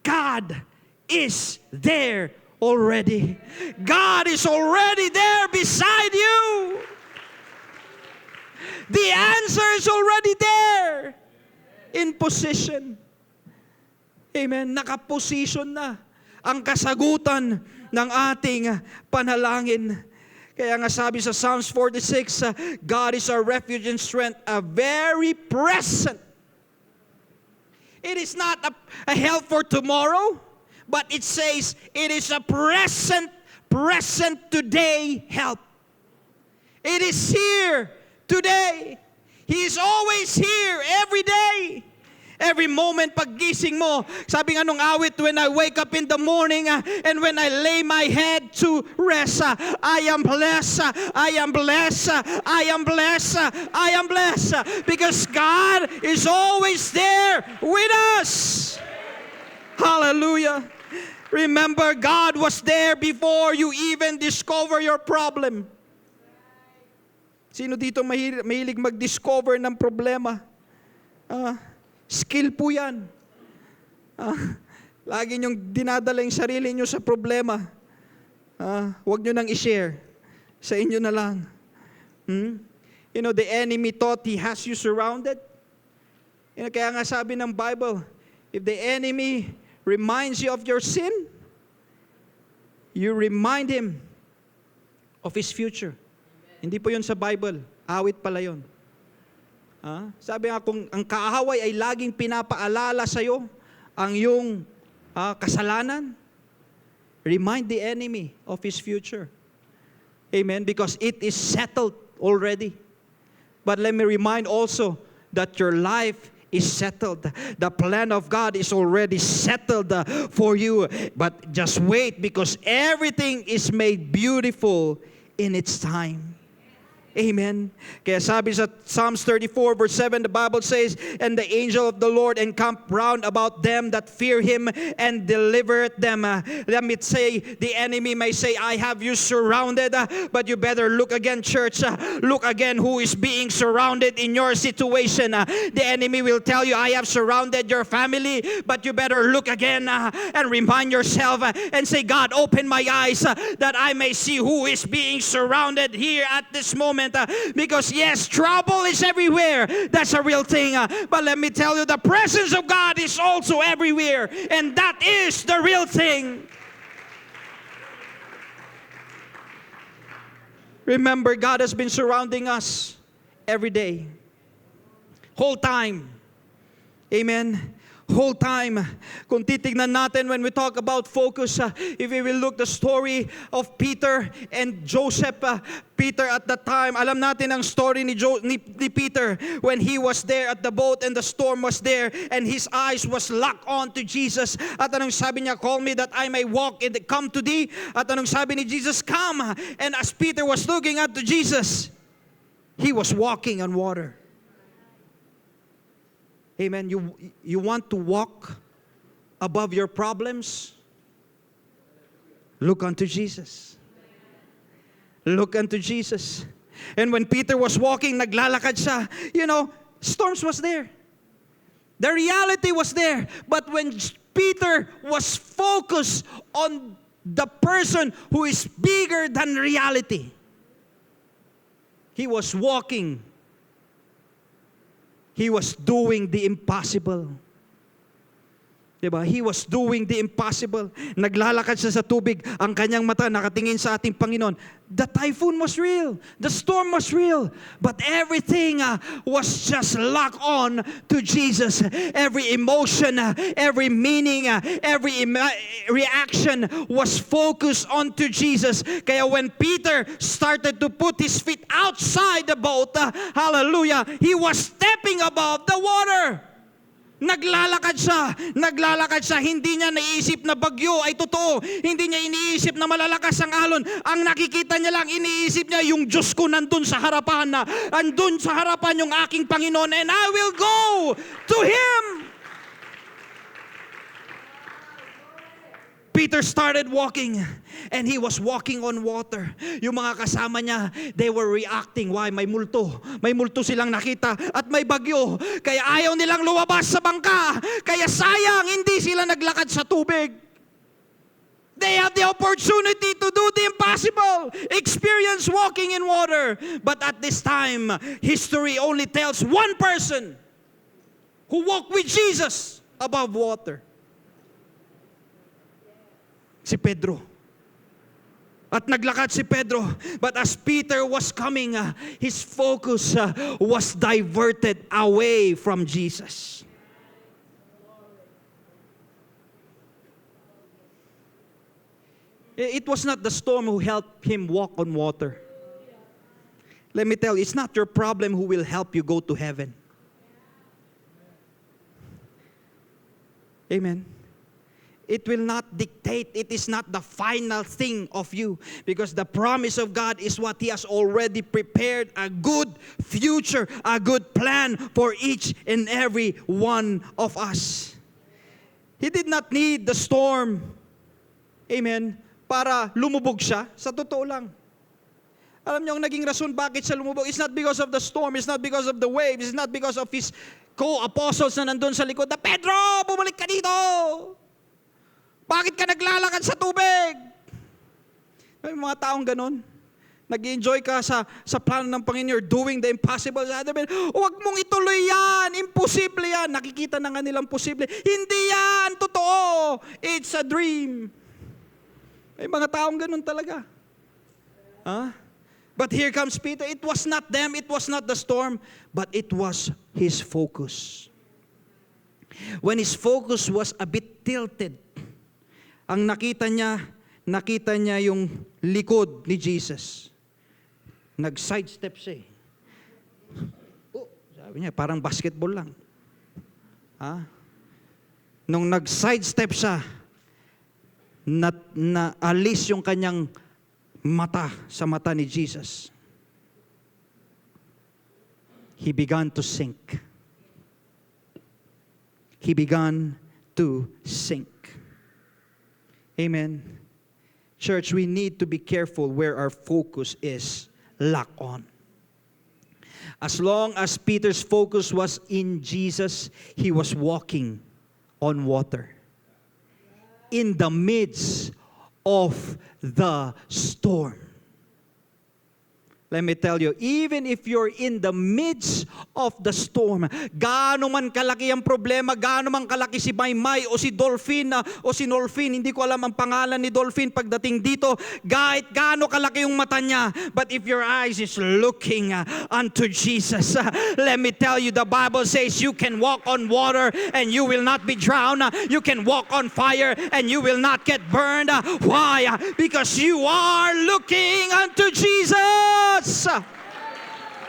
Speaker 1: God is there already. God is already there beside you. The answer is already there. In position. Amen. Nakaposition na ang kasagutan ng ating panalangin. Kaya nga sabi sa Psalms 46, God is our refuge and strength, a very present. It is not a help for tomorrow, but it says it is a present today help. It is here today. He is always here every day. Every moment paggising mo, sabi nga nung awit, when I wake up in the morning and when I lay my head to rest, I am blessed, I am blessed, I am blessed, I am blessed. Because God is always there with us. Hallelujah. Remember, God was there before you even discover your problem. Sino dito mahilig mag-discover ng problema? Skill po yan. Lagi niyong dinadala yung sarili niyo sa problema. Huwag niyo nang i-share. Sa inyo na lang. You know, the enemy thought he has you surrounded. You know, kaya nga sabi ng Bible, if the enemy reminds you of your sin, you remind him of his future. Hindi po yun sa Bible. Awit pala yun. Sabi nga, kung ang kaaway ay laging pinapaalala sa'yo ang iyong kasalanan, remind the enemy of his future. Amen? Because it is settled already. But let me remind also that your life is settled. The plan of God is already settled for you. But just wait, because everything is made beautiful in its time. Amen. Kaya sabi sa Psalms 34 verse 7, the Bible says, and the angel of the Lord encamped round about them that fear Him and delivereth them. Let me say, the enemy may say, I have you surrounded, but you better look again, church. Look again who is being surrounded in your situation. The enemy will tell you, I have surrounded your family, but you better look again and remind yourself and say, God, open my eyes that I may see who is being surrounded here at this moment. Because yes, trouble is everywhere. That's a real thing. But let me tell you, the presence of God is also everywhere. And that is the real thing. Remember, God has been surrounding us every day. Whole time. Amen. Whole time. Kung titignan natin when we talk about focus, if we will look the story of Peter and Joseph, Peter at that time, alam natin ang story ni Peter when he was there at the boat and the storm was there and his eyes was locked on to Jesus. At anong sabi niya, call me that I may walk and come to thee. At anong sabi ni Jesus, come. And as Peter was looking at to Jesus, he was walking on water. Amen. You want to walk above your problems? Look unto Jesus. Look unto Jesus. And when Peter was walking, naglalakad siya, storms was there. The reality was there. But when Peter was focused on the person who is bigger than reality, he was walking. He was doing the impossible. Diba? He was doing the impossible. Naglalakad siya sa tubig. Ang kanyang mata nakatingin sa ating Panginoon. The typhoon was real. The storm was real. But everything was just locked on to Jesus. Every emotion, every meaning, every reaction was focused on to Jesus. Kaya when Peter started to put his feet outside the boat, hallelujah, he was stepping above the water. Naglalakad siya, hindi niya naiisip na bagyo ay totoo, hindi niya iniisip na malalakas ang alon. Ang nakikita niya lang, iniisip niya yung Diyos ko nandun sa harapan yung aking Panginoon, and I will go to Him. Peter started walking, and he was walking on water. Yung mga kasama niya, they were reacting. Why? May multo. May multo silang nakita at may bagyo. Kaya ayaw nilang lumabas sa bangka. Kaya sayang, hindi sila naglakad sa tubig. They have the opportunity to do the impossible. Experience walking in water. But at this time, history only tells one person who walked with Jesus above water. Si Pedro. At naglakad si Pedro. But as Peter was coming, his focus was diverted away from Jesus. It was not the storm who helped him walk on water. Let me tell you, it's not your problem who will help you go to heaven. Amen. It will not dictate. It is not the final thing of you. Because the promise of God is what He has already prepared. A good future, a good plan for each and every one of us. He did not need the storm, amen, para lumubog siya. Sa totoo lang. Alam niyo ang naging rason bakit siya lumubog? It's not because of the storm. It's not because of the waves. It's not because of his co-apostles na nandun sa likod. Pedro, bumalik ka dito! Bakit ka naglalakad sa tubig? May mga taong ganon. Nag-enjoy ka sa plano ng Panginoon. You're doing the impossible. Huwag mong ituloy yan. Imposible yan. Nakikita na nga nilang posible. Hindi yan. Totoo. It's a dream. May mga taong ganon talaga. But here comes Peter. It was not them. It was not the storm. But it was his focus. When his focus was a bit tilted, ang nakita niya yung likod ni Jesus. Nag-sidestep siya. Sabi niya, parang basketball lang. Nung nag-sidestep siya, naalis yung kanyang mata sa mata ni Jesus. He began to sink. He began to sink. Amen. Church, we need to be careful where our focus is locked on. As long as Peter's focus was in Jesus, he was walking on water. In the midst of the storm. Let me tell you, even if you're in the midst of the storm, gaano man kalaki ang problema, gaano man kalaki si Maymay o si Dolphin o si Nolphin, hindi ko alam ang pangalan ni Dolphin pagdating dito, kahit gaano kalaki yung mata niya, but if your eyes is looking unto Jesus, let me tell you, the Bible says you can walk on water and you will not be drowned. You can walk on fire and you will not get burned. Why? Because you are looking unto Jesus.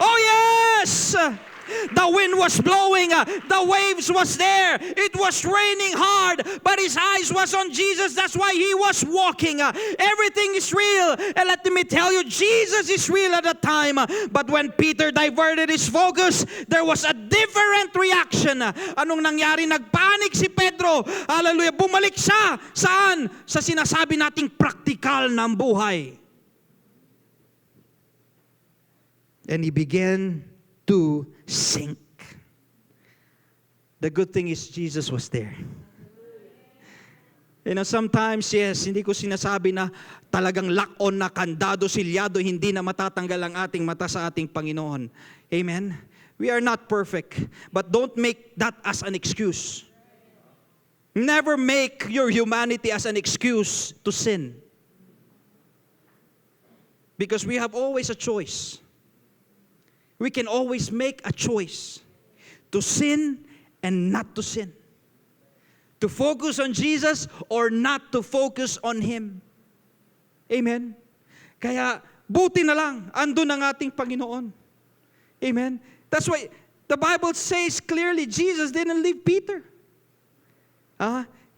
Speaker 1: Oh yes! The wind was blowing, the waves was there, it was raining hard, but his eyes was on Jesus. That's why he was walking. Everything is real. And let me tell you, Jesus is real at the time. But when Peter diverted his focus, there was a different reaction. Anong nangyari? Nagpanik si Pedro. Hallelujah. Bumalik siya. Saan? Sa sinasabi nating praktikal ng buhay. And he began to sink. The good thing is Jesus was there. You know, sometimes, yes, hindi ko sinasabi na talagang lock-on na, kandado, silyado, hindi na matatanggal ang ating mata sa ating Panginoon. Amen? We are not perfect, but don't make that as an excuse. Never make your humanity as an excuse to sin. Because we have always a choice. We can always make a choice to sin and not to sin. To focus on Jesus or not to focus on Him. Amen? Kaya buti na lang, andun ang ating Panginoon. Amen? That's why, The Bible says clearly, Jesus didn't leave Peter.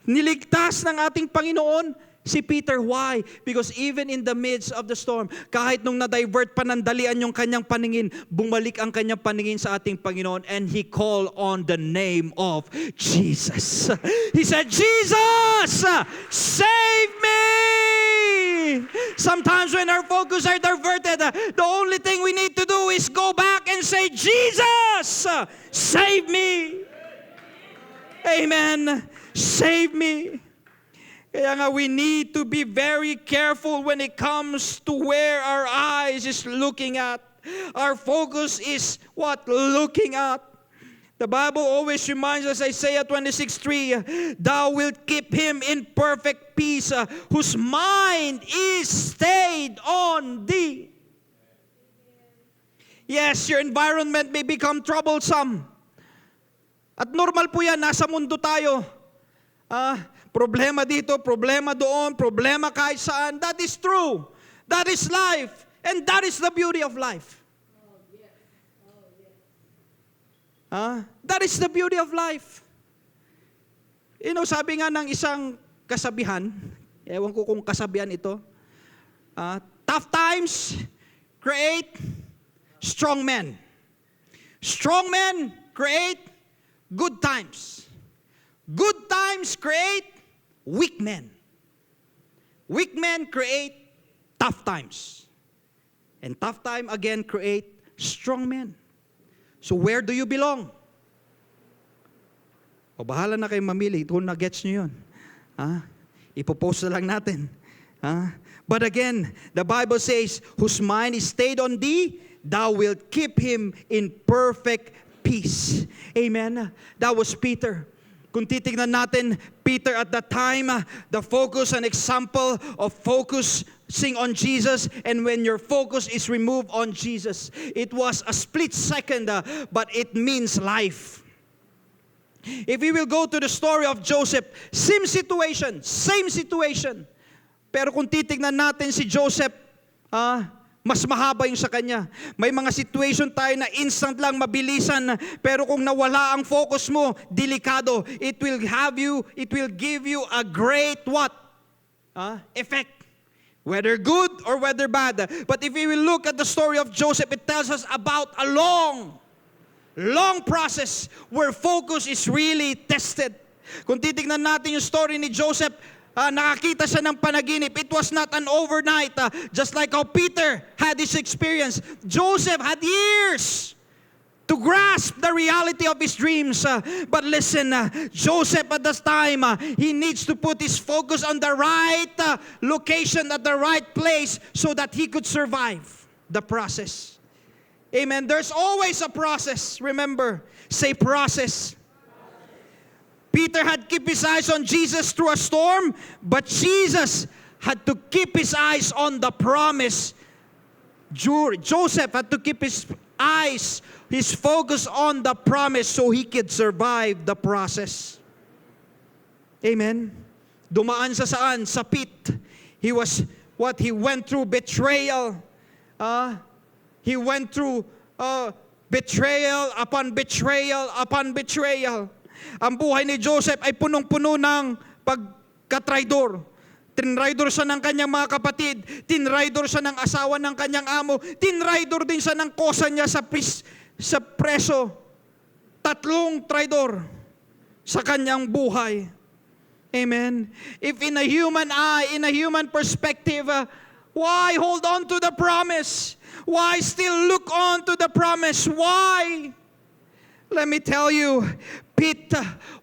Speaker 1: Niligtas ng ating Panginoon si Peter. Why? Because even in the midst of the storm, kahit nung na-divert panandalian yung kanyang paningin, bumalik ang kanyang paningin sa ating Panginoon and he called on the name of Jesus. He said, Jesus, save me! Sometimes when our focus are diverted, the only thing we need to do is go back and say, Jesus, save me! Amen. Save me. Kaya nga we need to be very careful when it comes to where our eyes is looking at. Our focus is what? Looking at. The Bible always reminds us, Isaiah 26:3, Thou wilt keep him in perfect peace, whose mind is stayed on thee. Yes, your environment may become troublesome. At normal po yan, nasa mundo tayo. Problema dito, problema doon, problema kahit saan. That is true. That is life. And that is the beauty of life. That is the beauty of life. You know, sabi nga ng isang kasabihan, ewan ko kung kasabihan ito, tough times create strong men. Strong men create good times. Good times create weak men. Weak men create tough times. And tough time again create strong men. So where do you belong? O bahala na kayo mamili kung na-gets nyo yun. Ipopost na lang natin. But again, the Bible says, whose mind is stayed on thee, thou wilt keep him in perfect peace. Amen. That was Peter. Kung titignan natin, Peter at that time, the focus and example of focusing on Jesus, and when your focus is removed on Jesus, it was a split second, but it means life. If we will go to the story of Joseph, same situation. Pero kung titignan natin si Joseph, mas mahaba yung sa kanya. May mga situation tayo na instant lang, mabilisan, pero kung nawala ang focus mo, delikado. It will give you a great what? Effect. Whether good or whether bad. But if we will look at the story of Joseph, it tells us about a long process where focus is really tested. Kung titignan natin yung story ni Joseph, nakakita siya ng panaginip. It was not an overnight. Just like how Peter had his experience, Joseph had years to grasp the reality of his dreams. But listen, Joseph at this time, he needs to put his focus on the right location, at the right place, so that he could survive the process. Amen. There's always a process. Remember, say process. Peter had keep his eyes on Jesus through a storm, but Jesus had to keep his eyes on the promise. Joseph had to keep his focus on the promise so he could survive the process. Amen. Dumaan sa saan? Sa pit. He went through betrayal. He went through betrayal upon betrayal upon betrayal. Ang buhay ni Joseph ay punong-puno ng pagkatraidor. Tinraidor siya ng kanyang mga kapatid. Tinraidor siya ng asawa ng kanyang amo. Tinraidor din siya ng kosa niya sa preso. 3 traidor sa kanyang buhay. Amen. If in a human eye, in a human perspective, why hold on to the promise? Why still look on to the promise? Why? Let me tell you, pit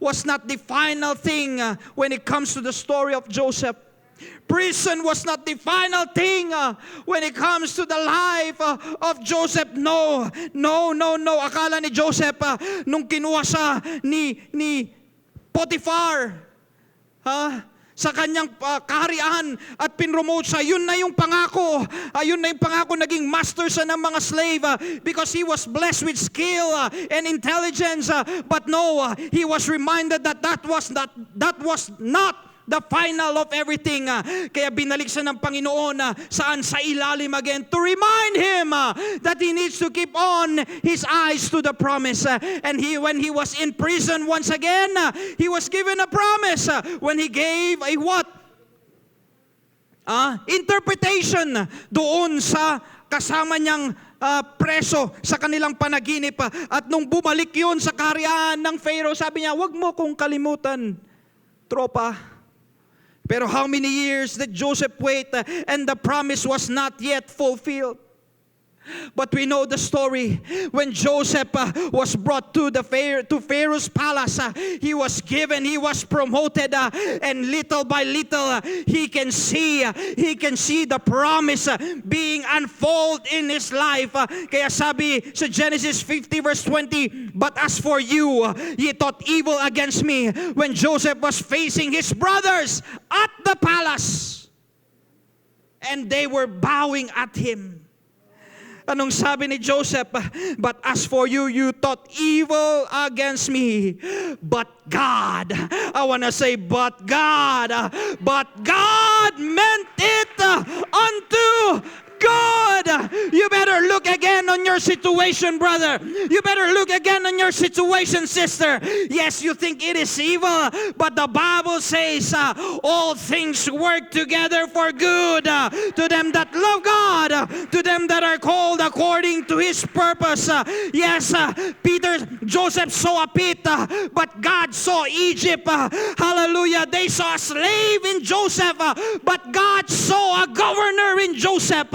Speaker 1: was not the final thing when it comes to the story of Joseph. Prison was not the final thing when it comes to the life of Joseph. No. Akala ni Joseph, nung kinuha siya ni Potiphar, sa kanyang kaharian at pinromote siya, yun na yung pangako. Naging master siya ng mga slave because he was blessed with skill and intelligence. But no, he was reminded that was not the final of everything. Kaya binalik siya ng Panginoon saan sa ilalim again to remind him that he needs to keep on his eyes to the promise. And when he was in prison once again, he was given a promise when he gave a what? Interpretation doon sa kasama niyang preso sa kanilang panaginip. At nung bumalik yun sa kaharian ng Pharaoh, sabi niya, wag mo kong kalimutan, tropa. Pero how many years did Joseph wait and the promise was not yet fulfilled? But we know the story. When Joseph was brought to Pharaoh's palace, he was given, he was promoted, and little by little he can see the promise being unfold in his life. Kaya sabi sa Genesis 50 verse 20, but as for you, ye thought evil against me when Joseph was facing his brothers at the palace, and they were bowing at him. Anong sabi ni Joseph? But as for you, you thought evil against me. But God, I want to say, but God meant it unto God. You better look again on your situation, brother. You better look again on your situation, sister. Yes, you think it is evil, but the Bible says all things work together for good to them that love God, to them that are called according to His purpose. Yes, Joseph saw a pit, but God saw Egypt. Hallelujah. They saw a slave in Joseph, but God saw a governor in Joseph.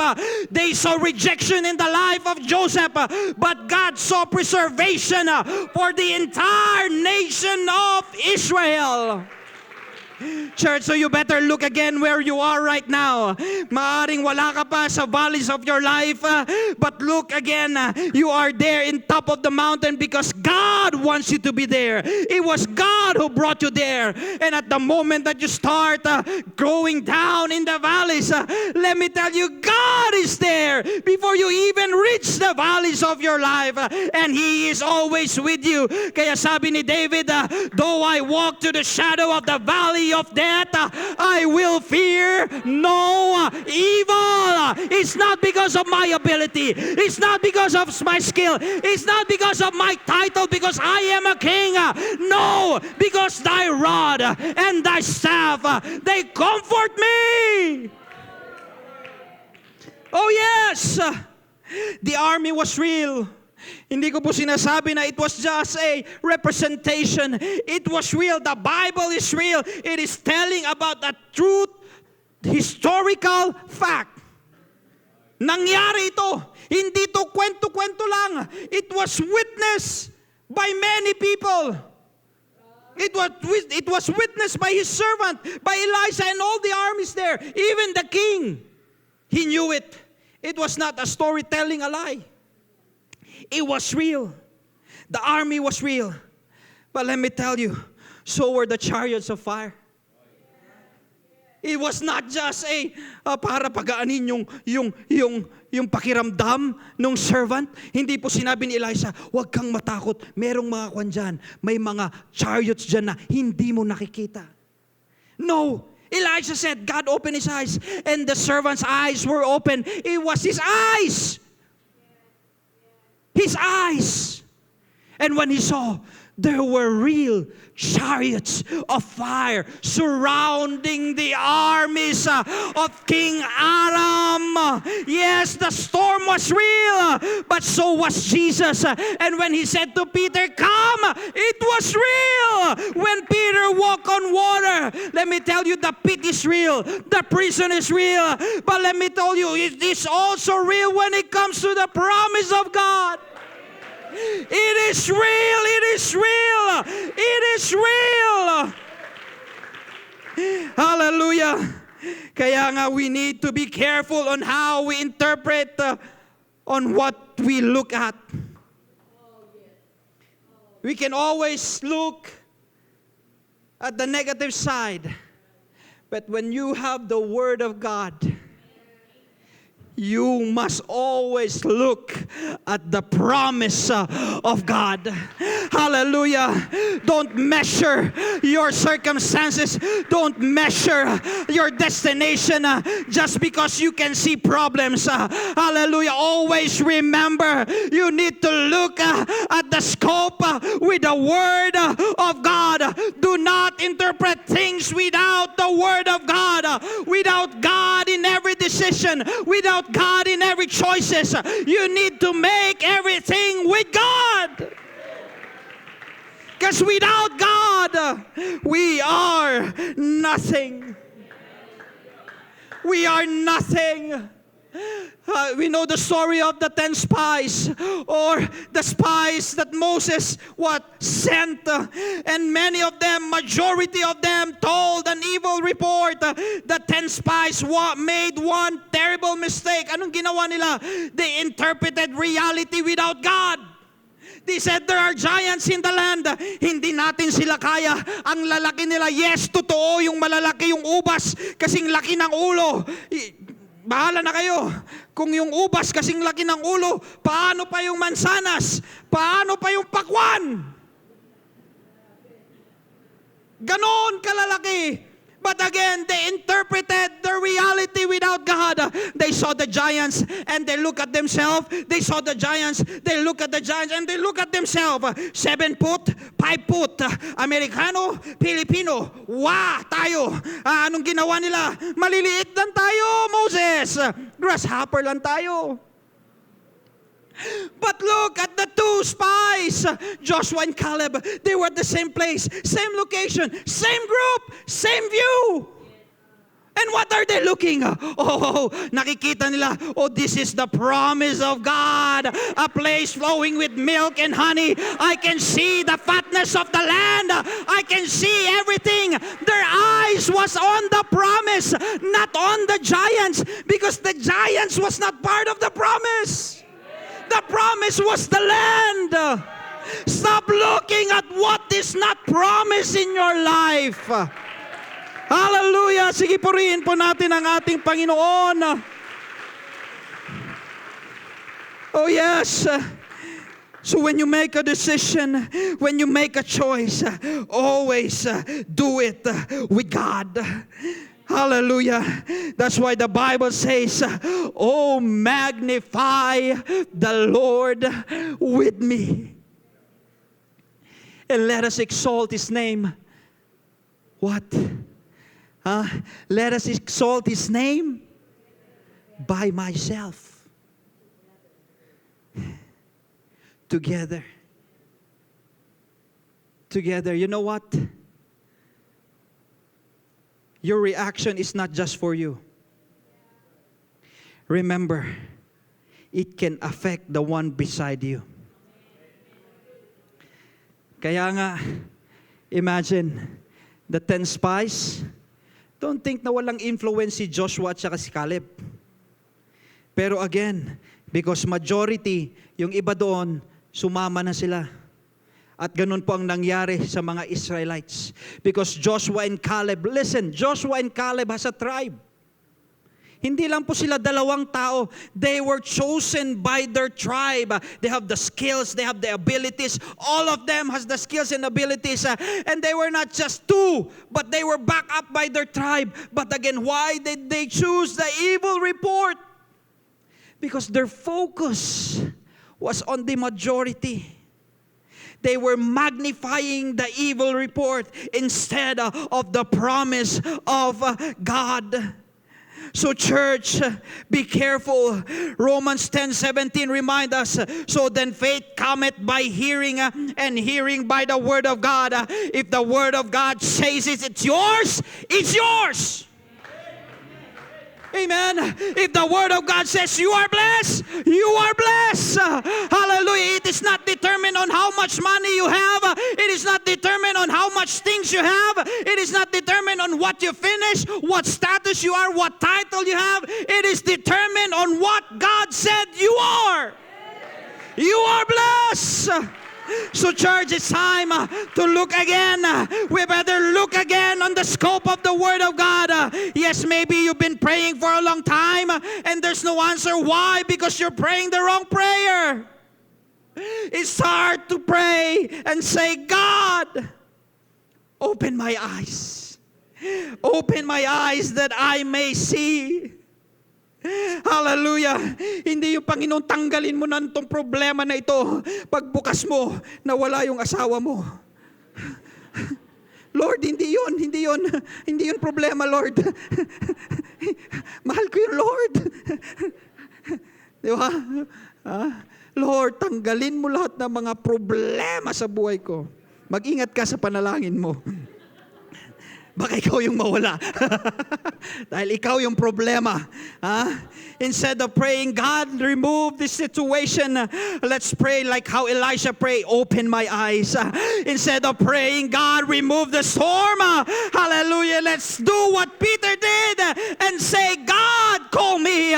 Speaker 1: They saw rejection in the life of Joseph, but God saw preservation for the entire nation of Israel. Church, so you better look again where you are right now. Maaring wala ka pa sa valleys of your life, but look again, you are there in top of the mountain because God wants you to be there. It was God who brought you there. And at the moment that you start going down in the valleys, let me tell you, God is there before you even reach the valleys of your life. And He is always with you. Kaya sabi ni David, though I walk through the shadow of the valley of death, I will fear no evil. It's not because of my ability. It's not because of my skill. It's not because of my title, because I am a king. No, because thy rod and thy staff, they comfort me. Oh yes, the army was real. Hindi ko po sinasabi na it was just a representation. It was real. The Bible is real. It is telling about a truth, historical fact. Nangyari ito. Hindi ito kwento-kwento lang. It was witnessed by many people. It was witnessed by his servant, by Elisha and all the armies there. Even the king, he knew it. It was not a story telling a lie. It was real. The army was real. But let me tell you, so were the chariots of fire. It was not just para pagaanin yung pakiramdam ng servant. Hindi po sinabi ni Elisha, huwag kang matakot. Merong mga kwan dyan. May mga chariots dyan na hindi mo nakikita. No. Elisha said, God opened his eyes, and the servant's eyes were open. It was his eyes. His eyes. And when he saw, there were real chariots of fire surrounding the armies of King Aram. Yes, the storm was real, but so was Jesus. And when he said to Peter, come, it was real. When Peter walked on water, let me tell you, the pit is real. The prison is real. But let me tell you, it is also real when it comes to the promise of God. It is real. It is real. It is real. Hallelujah. Kaya nga we need to be careful on how we interpret on what we look at. We can always look at the negative side. But when you have the Word of God, you must always look at the promise of God. Hallelujah. Don't measure your circumstances. Don't measure your destination just because you can see problems. Hallelujah. Always remember, you need to look at the scope with the Word of God. Do not interpret things without the Word of God. Without God in every decision, without God in every choices, you need to make everything with God. Because without God, we are nothing. We are nothing. We know the story of the 10 spies, or the spies that Moses sent, and many of them, majority of them, told an evil report. The 10 spies made one terrible mistake. Anong ginawa nila? They interpreted reality without God. They said there are giants in the land. Hindi natin sila kaya. Ang lalaki nila, yes, totoo yung malalaki yung ubas kasing laki ng ulo. Bahala na kayo. Kung yung ubas kasing laki ng ulo, paano pa yung mansanas? Paano pa yung pakwan? Ganon kalalaki. But again, they interpreted the reality without God. They saw the giants and they look at themselves. They saw the giants, they look at the giants and they look at themselves. 7 foot, 5 foot, Amerikano, Pilipino. Tayo. Anong ginawa nila? Maliliit lang tayo, Moses. Grasshopper lang tayo. But look at the 2 spies, Joshua and Caleb. They were at the same place, same location, same group, same view. And what are they looking? Nakikita nila, this is the promise of God. A place flowing with milk and honey. I can see the fatness of the land. I can see everything. Their eyes was on the promise, not on the giants, because the giants was not part of the promise. The promise was the land. Stop looking at what is not promised in your life. Hallelujah. Sige, purihin po natin ang ating Panginoon. Oh yes. So when you make a decision, when you make a choice, always do it with God. Hallelujah. That's why the Bible says, oh, magnify the Lord with me. And let us exalt His name. What? Let us exalt His name by myself. Together. Together. You know what? Your reaction is not just for you. Remember, it can affect the one beside you. Kaya nga, imagine, the 10 spies, don't think na walang influence si Joshua at saka si Caleb. Pero again, because majority, yung iba doon, sumama na sila. At ganun po ang nangyari sa mga Israelites. Because Joshua and Caleb, listen, Joshua and Caleb has a tribe. Hindi lang po sila dalawang tao. They were chosen by their tribe. They have the skills, they have the abilities. All of them has the skills and abilities. And they were not just 2, but they were backed up by their tribe. But again, why did they choose the evil report? Because their focus was on the majority. They were magnifying the evil report instead of the promise of God. So church, be careful. Romans 10:17 remind us, so then faith cometh by hearing, and hearing by the word of God. If the word of God says it's yours, it's yours. Amen. If the word of God says you are blessed, you are blessed. Hallelujah. It is not determined on how much money you have. It is not determined on how much things you have. It is not determined on what you finish, what status you are, what title you have. It is determined on what God said you are. You are blessed. So church, it's time to look again. We better look again on the scope of the Word of God. Yes, maybe you've been praying for a long time and there's no answer. Why? Because you're praying the wrong prayer. It's hard to pray and say, God, open my eyes. Open my eyes that I may see. Hallelujah. Hindi yung Panginoon, tanggalin mo na itong problema na ito. Pagbukas mo, nawala yung asawa mo. Lord, hindi yun problema, Lord. Mahal ko yung Lord. Di ba? Lord, tanggalin mo lahat ng mga problema sa buhay ko. Mag-ingat ka sa panalangin mo. Baka ikaw yung mawala. Dahil ikaw yung problema. Instead of praying, God, remove this situation, let's pray like how Elisha prayed, open my eyes. Instead of praying, God, remove the storm, hallelujah, let's do what Peter did and say, God, call me.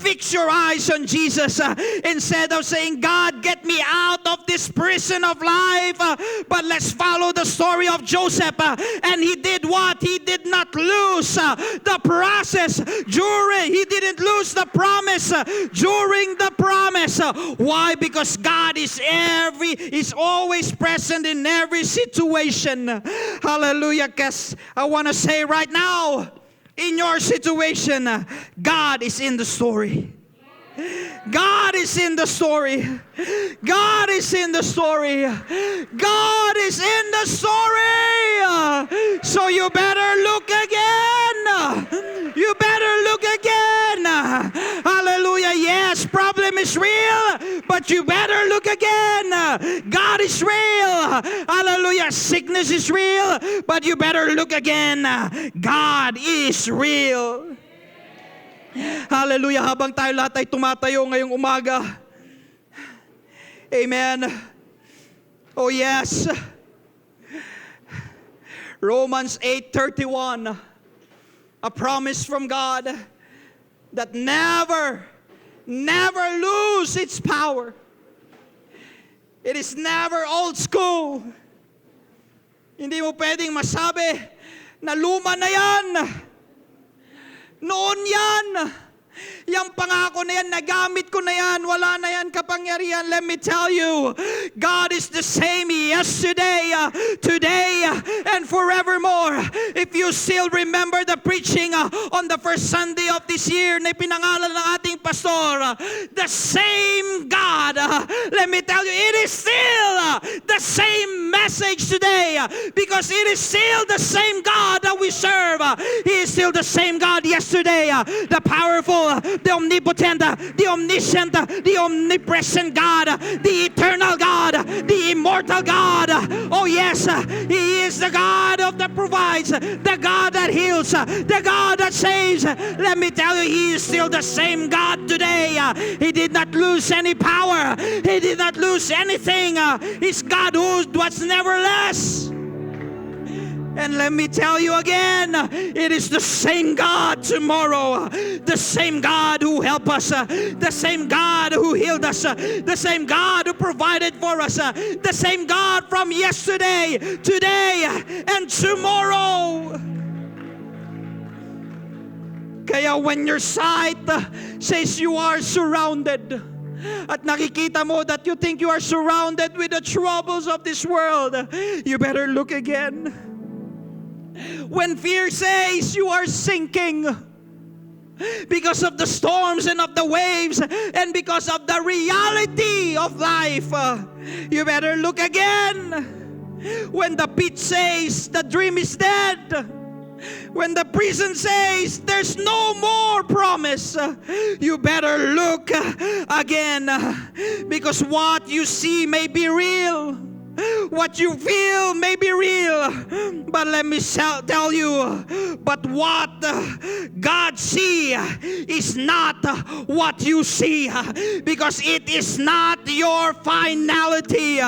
Speaker 1: Fix your eyes on Jesus. Instead of saying, God, get me out of this prison of life. But let's follow the story of Joseph. And he did what? He did not lose the process he didn't lose the promise during the promise. Why? Because God is always present in every situation. Hallelujah. Because I want to say right now, in your situation, God is in the story. God is in the story. God is in the story. God is in the story. So you better look again. You better look again. Hallelujah. Yes, problem is real, but you better look again. God is real. Hallelujah. Sickness is real, but you better look again. God is real. Hallelujah. Habang tayo lahat ay tumatayo ngayong umaga. Amen. Oh yes. Romans 8:31. A promise from God that never lose its power. It is never old school. Hindi mo pwedeng masabi na luma na yan. Noon yan. Yang pangako na yan, nagamit ko na yan, wala na yan kapangyarihan. Let me tell you, God is the same yesterday, today, and forevermore. If you still remember the preaching on the first Sunday of this year na pinangalan ng ating pastor, the same God, let me tell you, it is still the same message today because it is still the same God that we serve. He is still the same God yesterday, the powerful, the omnipotent, the omniscient, the omnipresent God, the eternal God, the immortal God. Oh yes, He is the God that provides, the God that heals, the God that saves. Let me tell you, He is still the same God today. He did not lose any power. He did not lose anything. He's God who was never less. And let me tell you again, it is the same God tomorrow, the same God who helped us, the same God who healed us, the same God who provided for us, the same God from yesterday, today, and tomorrow. Kaya when your sight says you are surrounded, at nakikita mo that you think you are surrounded with the troubles of this world, you better look again. When fear says you are sinking because of the storms and of the waves and because of the reality of life, you better look again. When the pit says the dream is dead, when the prison says there's no more promise, you better look again, because what you see may be real. What you feel may be real, but let me tell you, but what God sees is not what you see, because it is not your finality,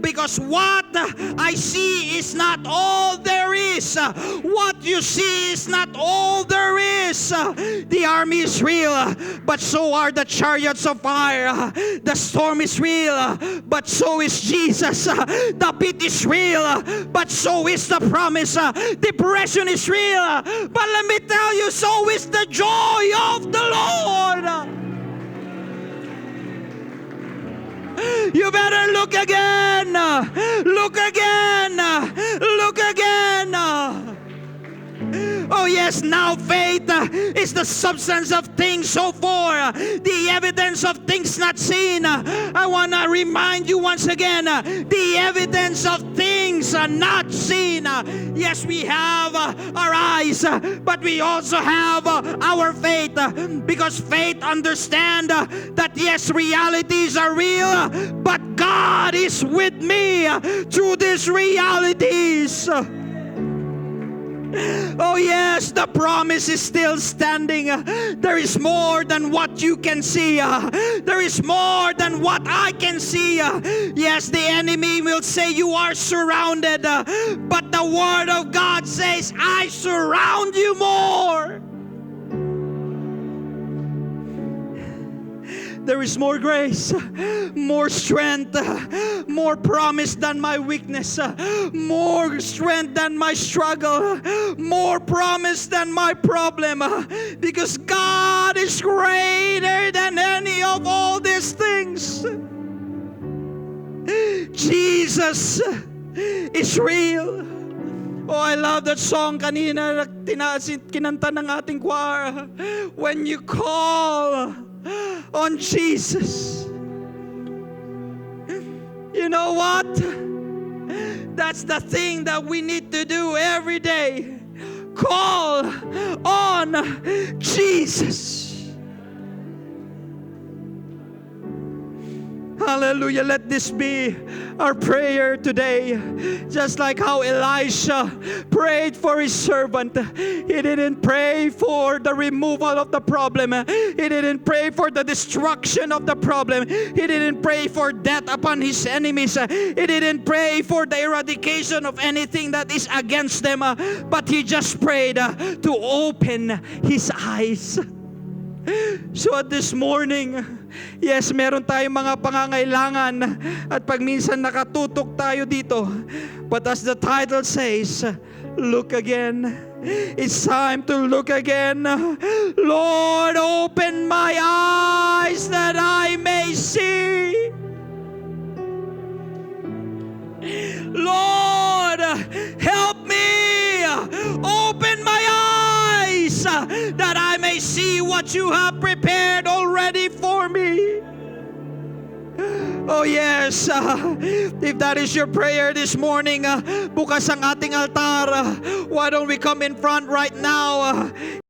Speaker 1: because what I see is not all there there is. What you see is not all there is. The army is real, but so are the chariots of fire. The storm is real, but so is Jesus. The pit is real, but so is the promise. Depression is real, but let me tell you, so is the joy of the Lord. You better look again. Look again. Look again. Oh yes, now faith is the substance of things hoped for, the evidence of things not seen. I want to remind you once again, the evidence of things not seen. Yes, we have our eyes, but we also have our faith, because faith understands that yes, realities are real, but God is with me through these realities. Oh yes, the promise is still standing. There is more than what you can see. There is more than what I can see. Yes, the enemy will say you are surrounded, but the word of God says, I surround you more. There is more grace, more strength, more promise than my weakness, more strength than my struggle, more promise than my problem, because God is greater than any of all these things. Jesus is real. Oh, I love that song kanina kinanta ng ating choir. When you call on Jesus, you know what? That's the thing that we need to do every day. Call on Jesus. Hallelujah. Let this be our prayer today. Just like how Elisha prayed for his servant. He didn't pray for the removal of the problem. He didn't pray for the destruction of the problem. He didn't pray for death upon his enemies. He didn't pray for the eradication of anything that is against them. But he just prayed to open his eyes. So at this morning, yes, meron tayong mga pangangailangan at pag minsan nakatutok tayo dito. But as the title says, look again. It's time to look again. Lord, open my eyes that I may see. Lord, help me. Open my eyes that I may see what you have prepared already for me. Oh yes, if that is your prayer this morning, bukas ang ating altar. Why don't we come in front right now?